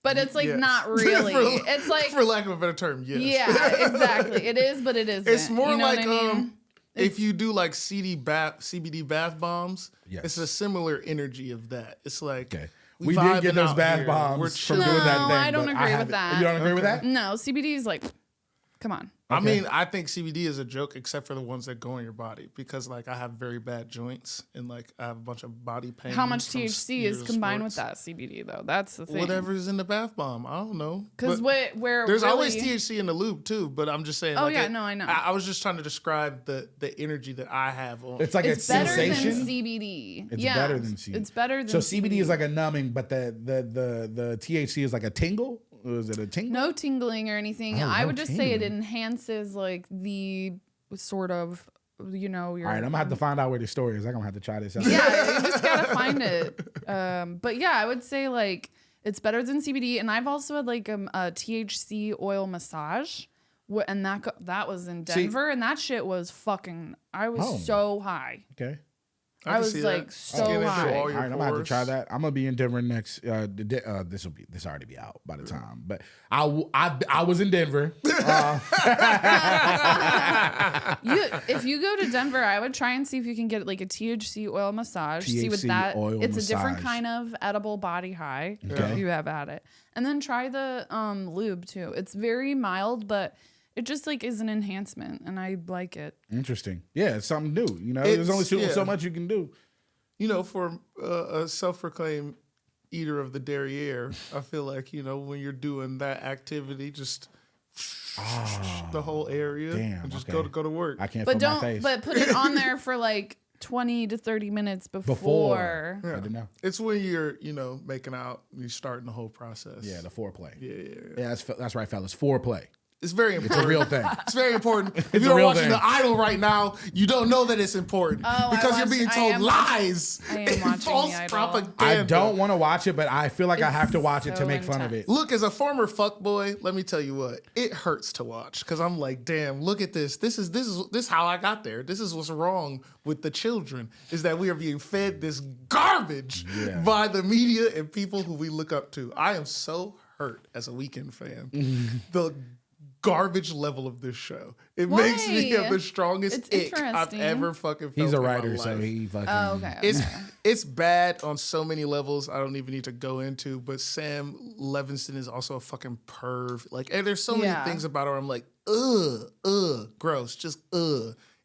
[SPEAKER 3] But it's like
[SPEAKER 1] Yes.
[SPEAKER 3] not really. It's like
[SPEAKER 1] for lack of a better term, yes.
[SPEAKER 3] yeah, exactly. It is, but it isn't.
[SPEAKER 1] It's more
[SPEAKER 3] you know
[SPEAKER 1] like
[SPEAKER 3] what I mean?
[SPEAKER 1] if you do like CBD bath bombs,
[SPEAKER 2] Yes.
[SPEAKER 1] it's a similar energy of that. It's like
[SPEAKER 2] Okay. We did get
[SPEAKER 1] vibing
[SPEAKER 2] those
[SPEAKER 1] out
[SPEAKER 2] bath
[SPEAKER 1] here.
[SPEAKER 2] bombs
[SPEAKER 1] We're
[SPEAKER 2] from
[SPEAKER 1] chilling.
[SPEAKER 2] doing that
[SPEAKER 3] No,
[SPEAKER 2] thing.
[SPEAKER 3] I don't
[SPEAKER 2] but
[SPEAKER 3] agree with
[SPEAKER 2] haven't-
[SPEAKER 3] that.
[SPEAKER 2] You don't agree with that?
[SPEAKER 3] No, CBD is like, come on.
[SPEAKER 1] I mean, I think CBD is a joke, except for the ones that go in your body, because like I have very bad joints and like I have a bunch of body pain.
[SPEAKER 3] How much
[SPEAKER 1] from
[SPEAKER 3] THC
[SPEAKER 1] years
[SPEAKER 3] is
[SPEAKER 1] of
[SPEAKER 3] combined with
[SPEAKER 1] sports.
[SPEAKER 3] that CBD though? That's the thing.
[SPEAKER 1] Whatever's in the bath bomb, I don't know.
[SPEAKER 3] Because
[SPEAKER 1] But
[SPEAKER 3] where
[SPEAKER 1] there's
[SPEAKER 3] really,
[SPEAKER 1] always THC in the lube too, but I'm just saying.
[SPEAKER 3] Oh,
[SPEAKER 1] like,
[SPEAKER 3] yeah, no, I know.
[SPEAKER 1] I was just trying to describe the energy that I have on.
[SPEAKER 2] It's like
[SPEAKER 3] It's
[SPEAKER 2] a
[SPEAKER 3] better
[SPEAKER 2] sensation.
[SPEAKER 3] than CBD.
[SPEAKER 2] It's
[SPEAKER 3] yeah,
[SPEAKER 2] better than CBD.
[SPEAKER 3] It's better than
[SPEAKER 2] So CBD is like a numbing, but the THC is like a tingle. Is it a tingle?
[SPEAKER 3] no tingling or anything.
[SPEAKER 2] Oh,
[SPEAKER 3] I
[SPEAKER 2] no
[SPEAKER 3] would just say it
[SPEAKER 2] tingling.
[SPEAKER 3] enhances like the sort of your.
[SPEAKER 2] All right, I'm gonna have to find out where the story is. I'm gonna have to try this out.
[SPEAKER 3] Yeah, you just gotta find it. But yeah, I would say like it's better than CBD, and I've also had like a THC oil massage, and that was in Denver, and that shit was fucking. I was so high.
[SPEAKER 2] Okay.
[SPEAKER 1] I
[SPEAKER 3] was
[SPEAKER 1] see
[SPEAKER 3] like
[SPEAKER 1] that.
[SPEAKER 3] so
[SPEAKER 1] Get into
[SPEAKER 3] high.
[SPEAKER 1] all
[SPEAKER 2] All
[SPEAKER 1] your
[SPEAKER 2] right, I'm gonna have to try
[SPEAKER 1] pores.
[SPEAKER 2] that. I'm gonna be in Denver next. This already be out by the time, but I was in Denver.
[SPEAKER 3] If you go to Denver, I would try and see if you can get like a THC oil massage. see what
[SPEAKER 2] THC
[SPEAKER 3] that.
[SPEAKER 2] oil
[SPEAKER 3] It's a different
[SPEAKER 2] massage.
[SPEAKER 3] kind of edible body high.
[SPEAKER 2] Okay.
[SPEAKER 3] If you have at it, and then try the lube too. It's very mild, but it just like is an enhancement, and I like it.
[SPEAKER 2] Interesting. Yeah, it's something new. You know, there's only so
[SPEAKER 1] yeah.
[SPEAKER 2] much you can do.
[SPEAKER 1] For a self-proclaimed eater of the derriere, I feel like when you're doing that activity, just the whole area,
[SPEAKER 2] damn,
[SPEAKER 1] and just
[SPEAKER 2] okay.
[SPEAKER 1] go to work.
[SPEAKER 2] I can't
[SPEAKER 3] But
[SPEAKER 2] feel my face.
[SPEAKER 3] But put it on there for like 20 to 30 minutes before.
[SPEAKER 2] I didn't know.
[SPEAKER 1] It's when you're making out, you're starting the whole process.
[SPEAKER 2] Yeah, the foreplay.
[SPEAKER 1] Yeah.
[SPEAKER 2] That's right, fellas. Foreplay.
[SPEAKER 1] It's very important.
[SPEAKER 2] It's a real thing.
[SPEAKER 1] It's very important. If
[SPEAKER 2] It's a
[SPEAKER 1] you're
[SPEAKER 2] real
[SPEAKER 1] watching
[SPEAKER 2] thing.
[SPEAKER 1] The Idol right now, you don't know that it's important because you're being told lies
[SPEAKER 3] I am
[SPEAKER 1] and
[SPEAKER 3] watching
[SPEAKER 1] false
[SPEAKER 3] The Idol.
[SPEAKER 1] propaganda.
[SPEAKER 2] I don't want to watch it, but I feel like I have to
[SPEAKER 3] It's
[SPEAKER 2] watch it to
[SPEAKER 3] so
[SPEAKER 2] make fun of
[SPEAKER 3] intense.
[SPEAKER 2] it.
[SPEAKER 1] Look, as a former fuckboy, let me tell you what, it hurts to watch because I'm like, damn, look at this. This is how I got there. This is what's wrong with the children, is that we are being fed this garbage
[SPEAKER 2] Yeah.
[SPEAKER 1] by the media and people who we look up to. I am so hurt as a Weekend fan. The garbage level of this show. It
[SPEAKER 3] Why?
[SPEAKER 1] makes me have the strongest
[SPEAKER 3] It's
[SPEAKER 1] ick I've
[SPEAKER 3] interesting.
[SPEAKER 1] ever fucking felt.
[SPEAKER 2] He's a
[SPEAKER 1] in my
[SPEAKER 2] writer, so
[SPEAKER 1] life.
[SPEAKER 2] he fucking.
[SPEAKER 3] Oh, okay.
[SPEAKER 1] It's bad on so many levels I don't even need to go into, but Sam Levinson is also a fucking perv. Like, and there's so many
[SPEAKER 3] Yeah.
[SPEAKER 1] things about her I'm like, gross, just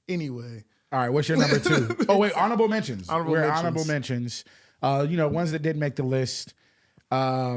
[SPEAKER 1] Anyway,
[SPEAKER 2] All right, what's your number 2? Oh wait, honorable mentions.
[SPEAKER 1] Honorable
[SPEAKER 2] We're
[SPEAKER 1] mentions.
[SPEAKER 2] honorable mentions. Ones that didn't make the list.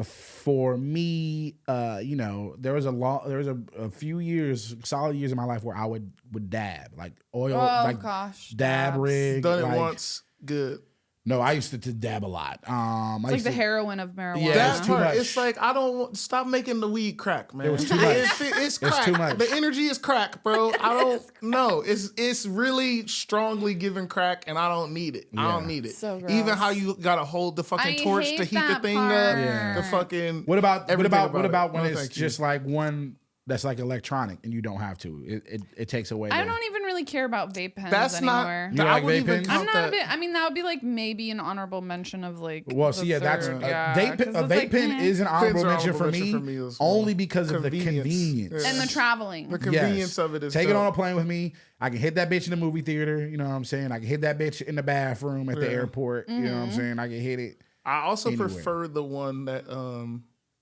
[SPEAKER 2] For me, there was a few years, solid years in my life where I would dab, like oil, like
[SPEAKER 3] gosh,
[SPEAKER 2] dab
[SPEAKER 3] dabs.
[SPEAKER 2] rig.
[SPEAKER 1] done it
[SPEAKER 2] like-
[SPEAKER 1] once, good.
[SPEAKER 2] No, I used to dab a lot.
[SPEAKER 3] It's like the heroin of marijuana.
[SPEAKER 2] Yeah,
[SPEAKER 1] That
[SPEAKER 2] it's too
[SPEAKER 1] part,
[SPEAKER 2] much.
[SPEAKER 1] it's like I don't want stop making the weed crack, man.
[SPEAKER 2] It was too much.
[SPEAKER 1] It's crack.
[SPEAKER 2] too much.
[SPEAKER 1] The energy is crack, bro. I don't know. It's really strongly giving crack, and I don't need it. I don't
[SPEAKER 2] Yeah.
[SPEAKER 1] need it.
[SPEAKER 3] So
[SPEAKER 1] Even
[SPEAKER 3] gross.
[SPEAKER 1] how you gotta hold the fucking
[SPEAKER 3] I
[SPEAKER 1] torch
[SPEAKER 3] hate
[SPEAKER 1] to heat the
[SPEAKER 3] that
[SPEAKER 1] thing
[SPEAKER 3] part.
[SPEAKER 1] up.
[SPEAKER 2] Yeah.
[SPEAKER 1] The fucking
[SPEAKER 2] What about
[SPEAKER 1] everything
[SPEAKER 2] when
[SPEAKER 1] No,
[SPEAKER 2] it's
[SPEAKER 1] thank you.
[SPEAKER 2] just like one that's like electronic, and you don't have to. It takes away.
[SPEAKER 3] I don't even really care about vape pens
[SPEAKER 1] That's
[SPEAKER 3] anymore.
[SPEAKER 2] You like vape pens?
[SPEAKER 3] I'm not a bit. I mean, that would be like maybe an honorable mention of like.
[SPEAKER 2] Well, see, yeah, that's vape pen is an honorable mention for me well. Only because of the convenience
[SPEAKER 3] and the traveling.
[SPEAKER 1] The convenience of it is
[SPEAKER 2] take it on a plane with me. I can hit that bitch in the movie theater. You know what I'm saying? I can hit that bitch in the bathroom at the airport. You know what I'm saying? I can hit it.
[SPEAKER 1] I also prefer the one that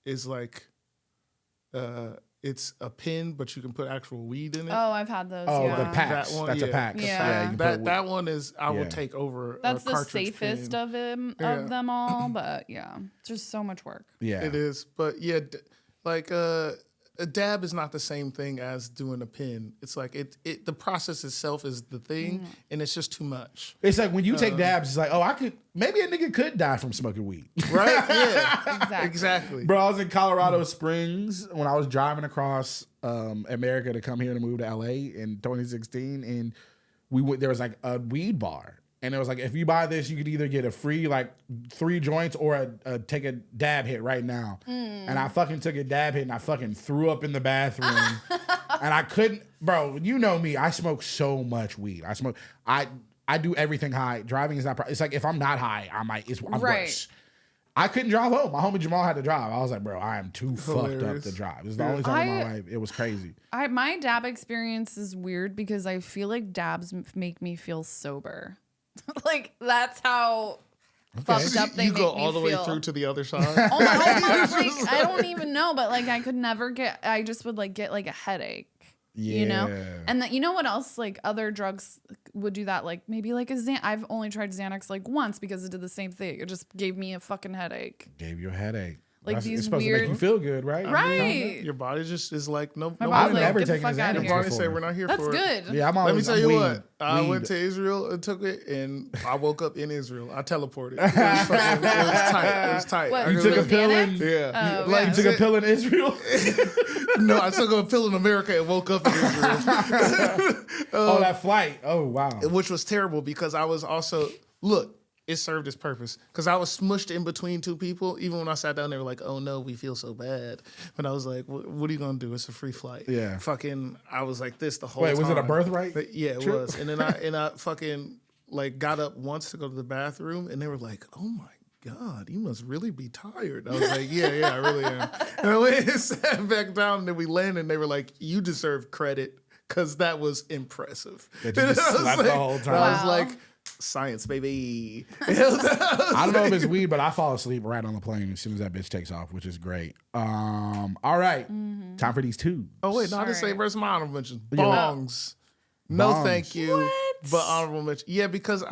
[SPEAKER 1] is like it's a pen, but you can put actual weed in it.
[SPEAKER 3] Oh, I've had those.
[SPEAKER 2] Oh,
[SPEAKER 3] yeah.
[SPEAKER 2] the packs.
[SPEAKER 1] That one,
[SPEAKER 2] that's a pack.
[SPEAKER 3] Yeah,
[SPEAKER 1] that one is. I will take over.
[SPEAKER 3] That's
[SPEAKER 1] a
[SPEAKER 3] the
[SPEAKER 1] safest
[SPEAKER 3] pen. of them all, but yeah, it's just so much work.
[SPEAKER 2] Yeah,
[SPEAKER 1] it is. But yeah, like a dab is not the same thing as doing a pen. It's like the process itself is the thing, and it's just too much.
[SPEAKER 2] It's like when you take dabs, it's like, oh, maybe a nigga could die from smoking weed.
[SPEAKER 1] Right? Yeah. Exactly.
[SPEAKER 2] Bro, I was in Colorado Springs when I was driving across America to come here to move to LA in 2016, and there was like a weed bar. And it was like, if you buy this, you could either get a free like 3 joints or take a dab hit right now. And I fucking took a dab hit and I fucking threw up in the bathroom. And I couldn't, bro, you know me. I smoke so much weed. I do everything high. Driving is not, it's like if I'm not high, I'm worse. I couldn't drive home. My homie Jamal had to drive. I was like, bro, I am too fucked up to drive. It's the only time in my life. It was crazy.
[SPEAKER 3] My dab experience is weird because I feel like dabs make me feel sober. Like that's how fucked up they make me feel.
[SPEAKER 1] You go all the way through to the other side.
[SPEAKER 3] Almost, like, I don't even know, but like I could never I just would like get like a headache.
[SPEAKER 2] Yeah.
[SPEAKER 3] You know? And you know what else? Like other drugs would do that. Like maybe like I've only tried Xanax like once because it did the same thing. It just gave me a fucking headache.
[SPEAKER 2] Gave you a headache.
[SPEAKER 3] Like
[SPEAKER 2] it's
[SPEAKER 3] these
[SPEAKER 2] supposed
[SPEAKER 3] weird,
[SPEAKER 2] to make you feel good, right?
[SPEAKER 3] Right.
[SPEAKER 1] Your body just is like, no.
[SPEAKER 2] I've
[SPEAKER 3] like,
[SPEAKER 2] never
[SPEAKER 3] get the
[SPEAKER 2] taken
[SPEAKER 3] fuck outta
[SPEAKER 2] Xanax.
[SPEAKER 3] here.
[SPEAKER 1] Your body say we're not here
[SPEAKER 3] That's
[SPEAKER 1] for it.
[SPEAKER 3] good.
[SPEAKER 2] Yeah,
[SPEAKER 1] Let me tell you what. I went to Israel and took it, and I woke up in Israel. I teleported. It was tight. It was tight.
[SPEAKER 3] What,
[SPEAKER 2] You took a pill in?
[SPEAKER 1] Yeah.
[SPEAKER 3] Oh,
[SPEAKER 2] Like you took a pill in Israel?
[SPEAKER 1] No, I took a pill in America and woke up in Israel.
[SPEAKER 2] Oh, that flight. Oh, wow.
[SPEAKER 1] Which was terrible because I was also, look, it served its purpose because I was smushed in between 2 people. Even when I sat down, they were like, oh no, we feel so bad. But I was like, what are you going to do? It's a free flight.
[SPEAKER 2] Yeah.
[SPEAKER 1] Fucking, I was like this the whole time.
[SPEAKER 2] Wait, was it a birthright?
[SPEAKER 1] But yeah, it was. And then I fucking like got up once to go to the bathroom and they were like, oh my God, you must really be tired. I was like, yeah, I really am. And I went and sat back down and then we landed and they were like, you deserve credit because that was impressive.
[SPEAKER 2] That you just slept the whole time.
[SPEAKER 1] I was like, science, baby.
[SPEAKER 2] I don't know if it's weed, but I fall asleep right on the plane as soon as that bitch takes off, which is great. All right. Time for these 2.
[SPEAKER 1] Oh, wait, no, I didn't say where's my honorable mention? Bongs. No, thank you.
[SPEAKER 3] What?
[SPEAKER 1] But honorable mention. Yeah, because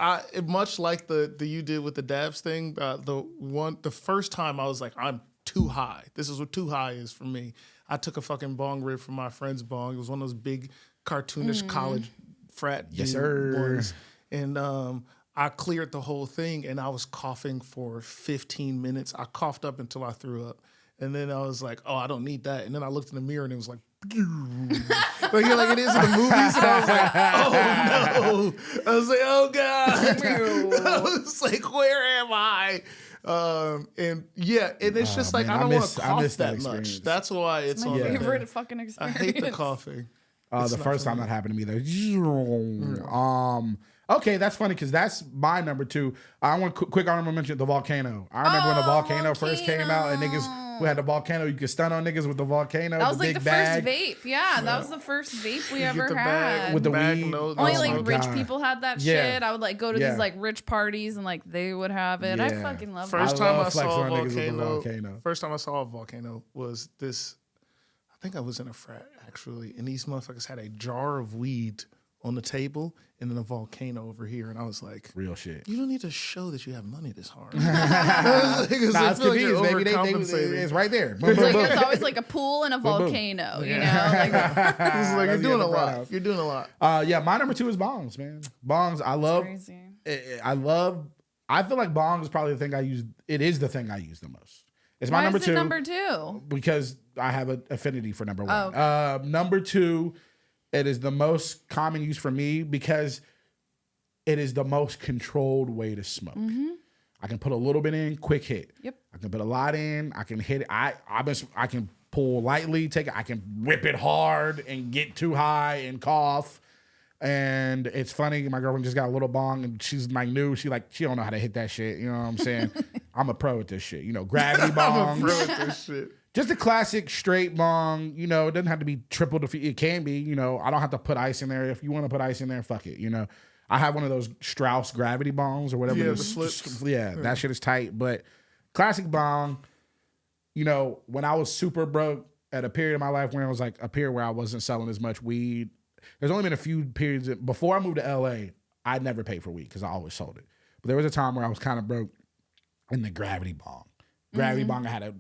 [SPEAKER 1] much like the you did with the dabs thing, the first time I was like, I'm too high. This is what too high is for me. I took a fucking bong rip from my friend's bong. It was one of those big cartoonish college frat ones. And I cleared the whole thing and I was coughing for 15 minutes. I coughed up until I threw up. And then I was like, oh, I don't need that. And then I looked in the mirror and it was like, like it is in the movies. And I was like, oh no. I was like, oh God. I was like, where am I? And yeah, and it's just like, I don't want to cough that much. That's why it's
[SPEAKER 3] my favorite fucking
[SPEAKER 1] I
[SPEAKER 3] experience.
[SPEAKER 1] hate the coughing.
[SPEAKER 2] The first time that happened to me, okay, that's funny because that's my number 2. I want quick honorable mention the volcano. I remember when the volcano first came out and niggas who had the volcano, you could stun on niggas with the volcano.
[SPEAKER 3] That was
[SPEAKER 2] the
[SPEAKER 3] like
[SPEAKER 2] big
[SPEAKER 3] the
[SPEAKER 2] bag.
[SPEAKER 3] first vape. Yeah, that was the first vape we ever had.
[SPEAKER 2] With the weed.
[SPEAKER 3] Only like rich people had that shit. I would like go to
[SPEAKER 2] Yeah.
[SPEAKER 3] these like rich parties and like they would have it. I
[SPEAKER 2] Yeah.
[SPEAKER 3] fucking love
[SPEAKER 1] First
[SPEAKER 3] it.
[SPEAKER 1] time I
[SPEAKER 2] love flexing
[SPEAKER 1] saw a
[SPEAKER 2] on niggas with the
[SPEAKER 1] volcano.
[SPEAKER 2] volcano.
[SPEAKER 1] First time I saw a volcano was this. I think I was in a frat actually, and these motherfuckers had a jar of weed on the table and then a volcano over here, and I was like,
[SPEAKER 2] real shit.
[SPEAKER 1] You don't need to show that you have money this hard.
[SPEAKER 2] Nah, it's convenience, baby. It's right there.
[SPEAKER 3] It's like it's always like a pool and a volcano, you know? Like,
[SPEAKER 1] It's like, you're doing a lot.
[SPEAKER 2] house.
[SPEAKER 1] You're doing a lot.
[SPEAKER 2] Yeah, my number 2 is bongs, man. Bongs, I love.
[SPEAKER 3] crazy.
[SPEAKER 2] I feel like bongs is probably the thing I use. It is the thing I use the most. It's my
[SPEAKER 3] Why
[SPEAKER 2] number
[SPEAKER 3] is
[SPEAKER 2] 2.
[SPEAKER 3] it number 2?
[SPEAKER 2] Because I have an affinity for number 1.
[SPEAKER 3] Oh, okay.
[SPEAKER 2] Number 2, it is the most common use for me because it is the most controlled way to smoke. I can put a little bit in, quick hit.
[SPEAKER 3] Yep.
[SPEAKER 2] I can put a lot in. I can hit it. I can pull lightly, I can whip it hard and get too high and cough. And it's funny, my girlfriend just got a little bong and she's like new. She don't know how to hit that shit. You know what I'm saying? I'm a pro at this shit. Gravity bongs.
[SPEAKER 1] I'm a pro at this shit.
[SPEAKER 2] Just a classic straight bong. It doesn't have to be triple defeat. It can be. I don't have to put ice in there. If you want to put ice in there, fuck it. I have one of those Strauss gravity bongs or whatever.
[SPEAKER 1] Yeah, the flips.
[SPEAKER 2] Yeah, that shit is tight. But classic bong. When I was super broke at a period of my life when it was like a period where I wasn't selling as much weed. There's only been a few periods before I moved to LA. I never paid for weed because I always sold it. But there was a time where I was kind of broke in the gravity bong. Gravity bong. I had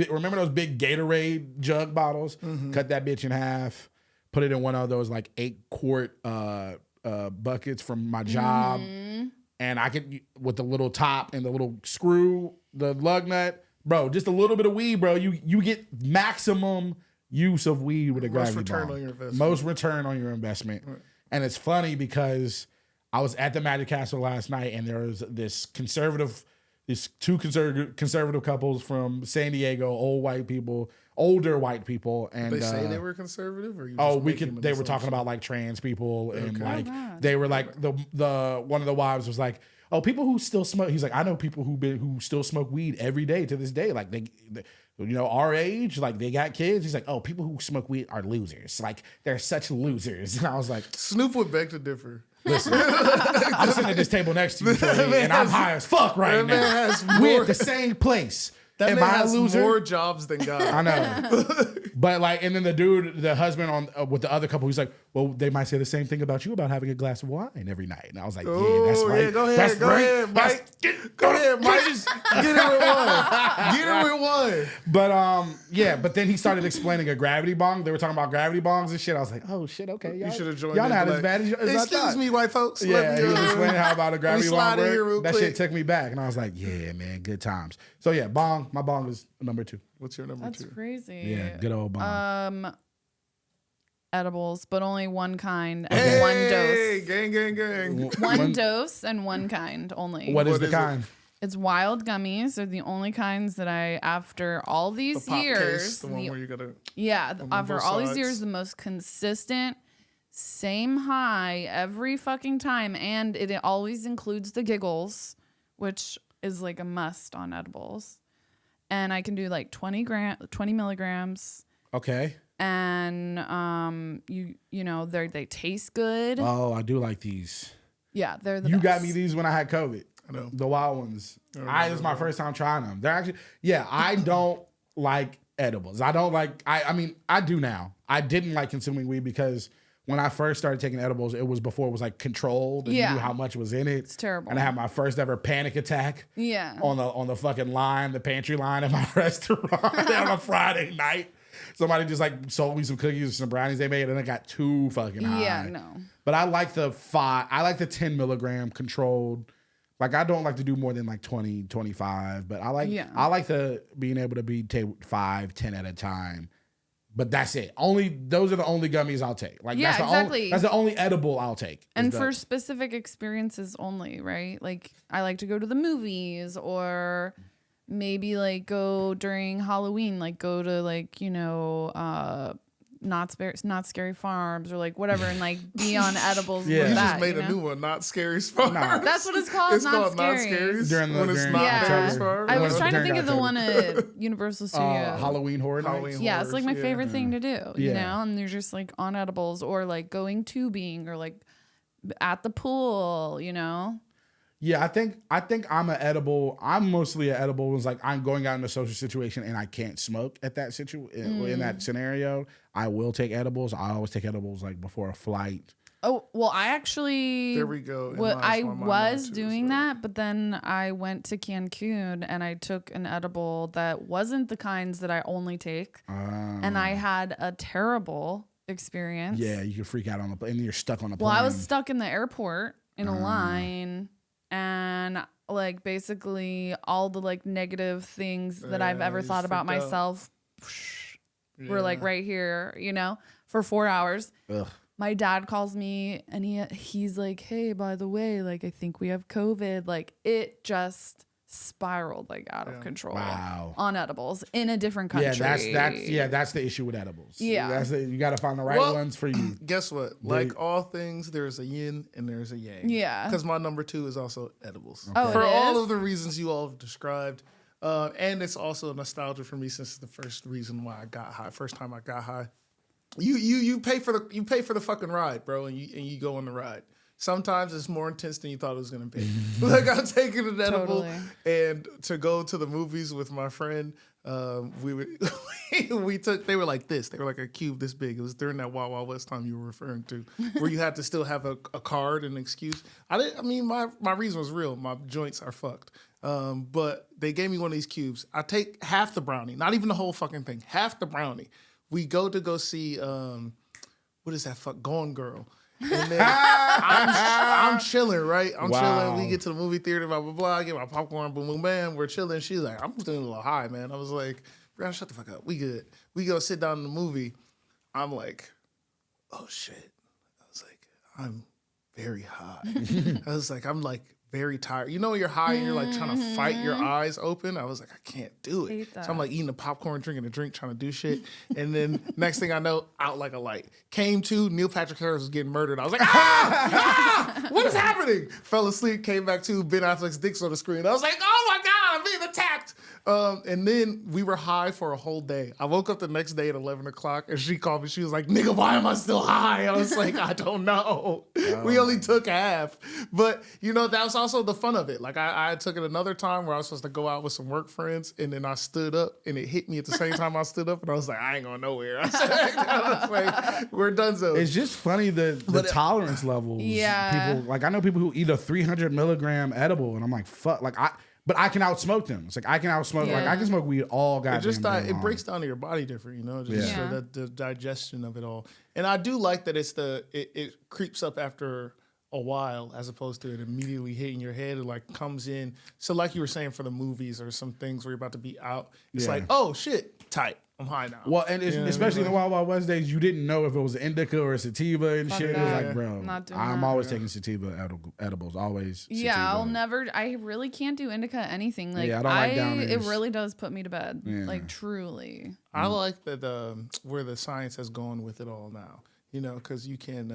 [SPEAKER 2] remember those big Gatorade jug bottles? Cut that bitch in half, put it in one of those like 8-quart buckets from my job, and I could with the little top and the little screw, the lug nut, bro. Just a little bit of weed, bro. You get maximum use of weed with a gravity bong. Most return on your investment. Right. And it's funny because I was at the Magic Castle last night and there was two conservative couples from San Diego, older white people. And
[SPEAKER 1] they say they were conservative, or
[SPEAKER 2] they were talking about like trans people and they were like the one of the wives was like, oh, people who still smoke. He's like, I know people who still smoke weed every day to this day. Like they our age, like they got kids. He's like, oh, people who smoke weed are losers. Like they're such losers. And I was like,
[SPEAKER 1] Snoop would beg to differ.
[SPEAKER 2] Listen, I'm sitting at this table next to you, Troy, and I'm high as fuck right now. We're at the same place.
[SPEAKER 1] That
[SPEAKER 2] Am
[SPEAKER 1] man
[SPEAKER 2] I
[SPEAKER 1] has
[SPEAKER 2] a loser?
[SPEAKER 1] more jobs than God.
[SPEAKER 2] I know. But like, and then the husband with the other couple, he's like, well, they might say the same thing about you about having a glass of wine every night. And I was like, yeah, that's right. Yeah,
[SPEAKER 1] go ahead, Mike. Go ahead, Mike. Get it with one.
[SPEAKER 2] But but then he started explaining a gravity bong. They were talking about gravity bongs and shit. I was like, oh shit, okay.
[SPEAKER 1] You should have joined.
[SPEAKER 2] Y'all not as bad as I thought.
[SPEAKER 1] Excuse me, white folks.
[SPEAKER 2] Yeah, he was explaining how about a gravity bong worked. That
[SPEAKER 1] quick.
[SPEAKER 2] shit took me back. And I was like, yeah, man, good times. So yeah, bong. My bong is number 2.
[SPEAKER 1] What's your number 2?
[SPEAKER 3] That's crazy.
[SPEAKER 2] Yeah, good old bong.
[SPEAKER 3] Edibles, but only one kind and
[SPEAKER 1] hey,
[SPEAKER 3] one dose.
[SPEAKER 1] Gang.
[SPEAKER 3] One dose and one kind only.
[SPEAKER 2] What is the kind?
[SPEAKER 3] It's wild gummies. They're the only kinds that after all these years,
[SPEAKER 1] case, the one where you gotta.
[SPEAKER 3] Yeah, after all these years, the most consistent, same high every fucking time, and it always includes the giggles, which is like a must on edibles. And I can do like 20 milligrams.
[SPEAKER 2] Okay.
[SPEAKER 3] And they taste good.
[SPEAKER 2] Oh, I do like these.
[SPEAKER 3] Yeah, they're the
[SPEAKER 2] You
[SPEAKER 3] best.
[SPEAKER 2] got me these when I had COVID.
[SPEAKER 1] I know.
[SPEAKER 2] The wild ones. This was my first time trying them. They're actually, I don't like edibles. I don't like, I mean, I do now. I didn't like consuming weed because when I first started taking edibles, it was before it was like controlled and you knew how much was in it.
[SPEAKER 3] It's terrible.
[SPEAKER 2] And I had my first ever panic attack.
[SPEAKER 3] Yeah.
[SPEAKER 2] On the fucking line, the pantry line at my restaurant on a Friday night. Somebody just like sold me some cookies and some brownies they made, and I got too fucking high.
[SPEAKER 3] Yeah, no.
[SPEAKER 2] But I like the 10 milligram controlled. Like I don't like to do more than like 20, 25, but I like the being able to take 5, 10 at a time. But that's it. Those are the only gummies I'll take. Like
[SPEAKER 3] exactly.
[SPEAKER 2] That's the only edible I'll take.
[SPEAKER 3] And for specific experiences only, right? Like I like to go to the movies or maybe like go during Halloween, like go to like, Not Scary Farms or like whatever and like be on edibles with that.
[SPEAKER 1] You just made a new one, Not Scary Farms.
[SPEAKER 3] No. That's what it's called.
[SPEAKER 1] It's called Not Scary.
[SPEAKER 2] During
[SPEAKER 1] Scary Farms.
[SPEAKER 3] I was trying to think of the one at Universal Studios.
[SPEAKER 2] Halloween Horror Nights.
[SPEAKER 3] Yeah, it's like my favorite thing to do, you know? And they're just like on edibles or like going tubing or like at the pool, you know?
[SPEAKER 2] Yeah, I think I'm mostly an edible. It's like I'm going out in a social situation and I can't smoke at that in that scenario. I will take edibles. I always take edibles like before a flight.
[SPEAKER 3] Oh, well, I actually...
[SPEAKER 1] There we go.
[SPEAKER 3] I was doing that, but then I went to Cancun and I took an edible that wasn't the kinds that I only take. And I had a terrible experience.
[SPEAKER 2] Yeah, you can freak out on the plane and you're stuck on the plane.
[SPEAKER 3] Well, I was stuck in the airport in a line and like basically all the like negative things that I've ever thought about myself were like right here, you know, for 4 hours.
[SPEAKER 2] Ugh.
[SPEAKER 3] My dad calls me and he's like, hey, by the way, like, I think we have COVID. Like, it just spiraled like out of control.
[SPEAKER 2] Wow.
[SPEAKER 3] On edibles in a different country.
[SPEAKER 2] That's the issue with edibles.
[SPEAKER 3] Yeah.
[SPEAKER 2] You got to find the right ones for you.
[SPEAKER 1] Guess what? Like all things, there's a yin and there's a yang.
[SPEAKER 3] Yeah.
[SPEAKER 1] Because my number 2 is also edibles.
[SPEAKER 3] Oh,
[SPEAKER 1] for
[SPEAKER 3] it
[SPEAKER 1] all
[SPEAKER 3] is?
[SPEAKER 1] of the reasons you all have described. And it's also nostalgia for me since it's the first reason why I got high. First time I got high. You pay for the fucking ride, bro, and you go on the ride. Sometimes it's more intense than you thought it was gonna be. Like I'm taking an edible, and to go to the movies with my friend, we took. They were like this. They were like a cube this big. It was during that Wild Wild West time you were referring to, where you had to still have a card and an excuse. My reason was real. My joints are fucked. But they gave me one of these cubes. I take half the brownie, not even the whole fucking thing, half the brownie. We go see what is that fuck Gone Girl. And then I'm chilling, right? I'm chilling. We get to the movie theater, blah, blah, blah. I get my popcorn, boom, boom, bam. We're chilling. She's like, I'm just doing a little high, man. I was like, Brianna, shut the fuck up. We good. We go sit down in the movie. I'm like, oh, shit. I was like, I'm very high. I was like, I'm like very tired. You know when you're high and you're like trying to fight your eyes open? I was like, I can't do it. So I'm like eating the popcorn, drinking a drink, trying to do shit. And then next thing I know, out like a light. Came to, Neil Patrick Harris was getting murdered. I was like, what is happening? Fell asleep, came back to, Ben Affleck's dick's on the screen. I was like, oh my God, I'm being attacked. And then we were high for a whole day. I woke up the next day at 11 o'clock and she called me. She was like, nigga, why am I still high? I was like, I don't know. We only took half. But, you know, that was also the fun of it. Like, I took it another time where I was supposed to go out with some work friends and then I stood up and it hit me at the same time I stood up and I was like, I ain't going nowhere. I was like, we're donezo.
[SPEAKER 2] It's just funny the tolerance levels.
[SPEAKER 3] Yeah.
[SPEAKER 2] People, like, I know people who eat a 300 milligram edible and I'm like, fuck. Like, but I can outsmoke them. It's like I can outsmoke. Like I can smoke weed all goddamn day long.
[SPEAKER 1] It breaks down to your body different, you know. Just the digestion of it all. And I do like that it creeps up after a while as opposed to it immediately hitting your head. It like comes in. So like you were saying for the movies or some things where you're about to be out, it's like, oh shit, tight. I'm high now.
[SPEAKER 2] Well, and especially in the Wild Wild West days, you didn't know if it was indica or sativa and shit. It was like, bro, I'm always taking sativa edibles. Always.
[SPEAKER 3] Yeah, I really can't do indica anything. Like,
[SPEAKER 2] I don't like downers.
[SPEAKER 3] It really does put me to bed. Yeah. Like, truly.
[SPEAKER 1] I like that where the science has gone with it all now. You know, because you can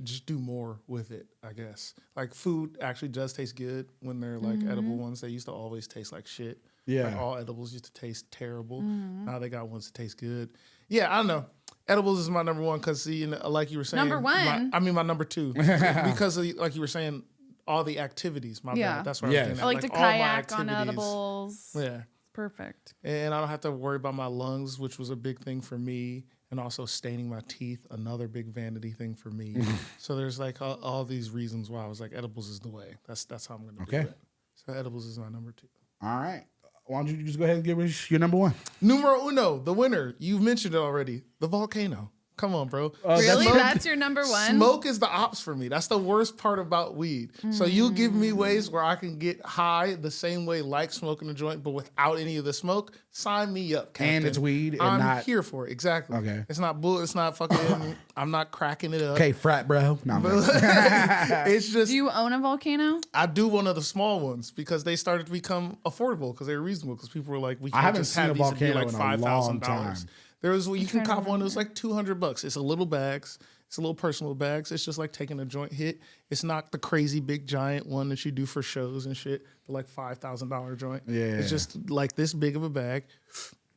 [SPEAKER 1] just do more with it, I guess. Like, food actually does taste good when they're like edible ones. They used to always taste like shit. Yeah. Like all edibles used to taste terrible. Now they got ones that taste good. Yeah, I don't know. Edibles is my number 1 because, like you were saying.
[SPEAKER 3] Number 1?
[SPEAKER 1] My number 2. Because, like you were saying, all the activities. My bad. That's what I was getting at.
[SPEAKER 3] I like to kayak on edibles.
[SPEAKER 1] Yeah.
[SPEAKER 3] Perfect.
[SPEAKER 1] And I don't have to worry about my lungs, which was a big thing for me. And also staining my teeth, another big vanity thing for me. So there's like all these reasons why I was like, edibles is the way. That's how I'm going to do it. So edibles is my number 2.
[SPEAKER 2] All right. Why don't you just go ahead and give us your number 1?
[SPEAKER 1] Numero uno, the winner. You've mentioned it already. The volcano. Come on, bro.
[SPEAKER 3] Really? That's your number 1?
[SPEAKER 1] Smoke is the ops for me. That's the worst part about weed. So you give me ways where I can get high the same way like smoking a joint, but without any of the smoke. Sign me up, Captain.
[SPEAKER 2] And it's weed. And
[SPEAKER 1] I'm here for it. Exactly.
[SPEAKER 2] Okay.
[SPEAKER 1] It's not bull. It's not fucking. I'm not cracking it up.
[SPEAKER 2] Okay, frat bro. No,
[SPEAKER 1] it's just.
[SPEAKER 3] Do you own a volcano?
[SPEAKER 1] I do one of the small ones because they started to become affordable because they were reasonable because people were like, we can't just have these to be like $5,000. There was you can cop one. It was like $200. It's a little bags. It's a little personal bags. It's just like taking a joint hit. It's not the crazy big giant one that you do for shows and shit. The like $5,000 joint. Yeah. It's just like this big of a bag.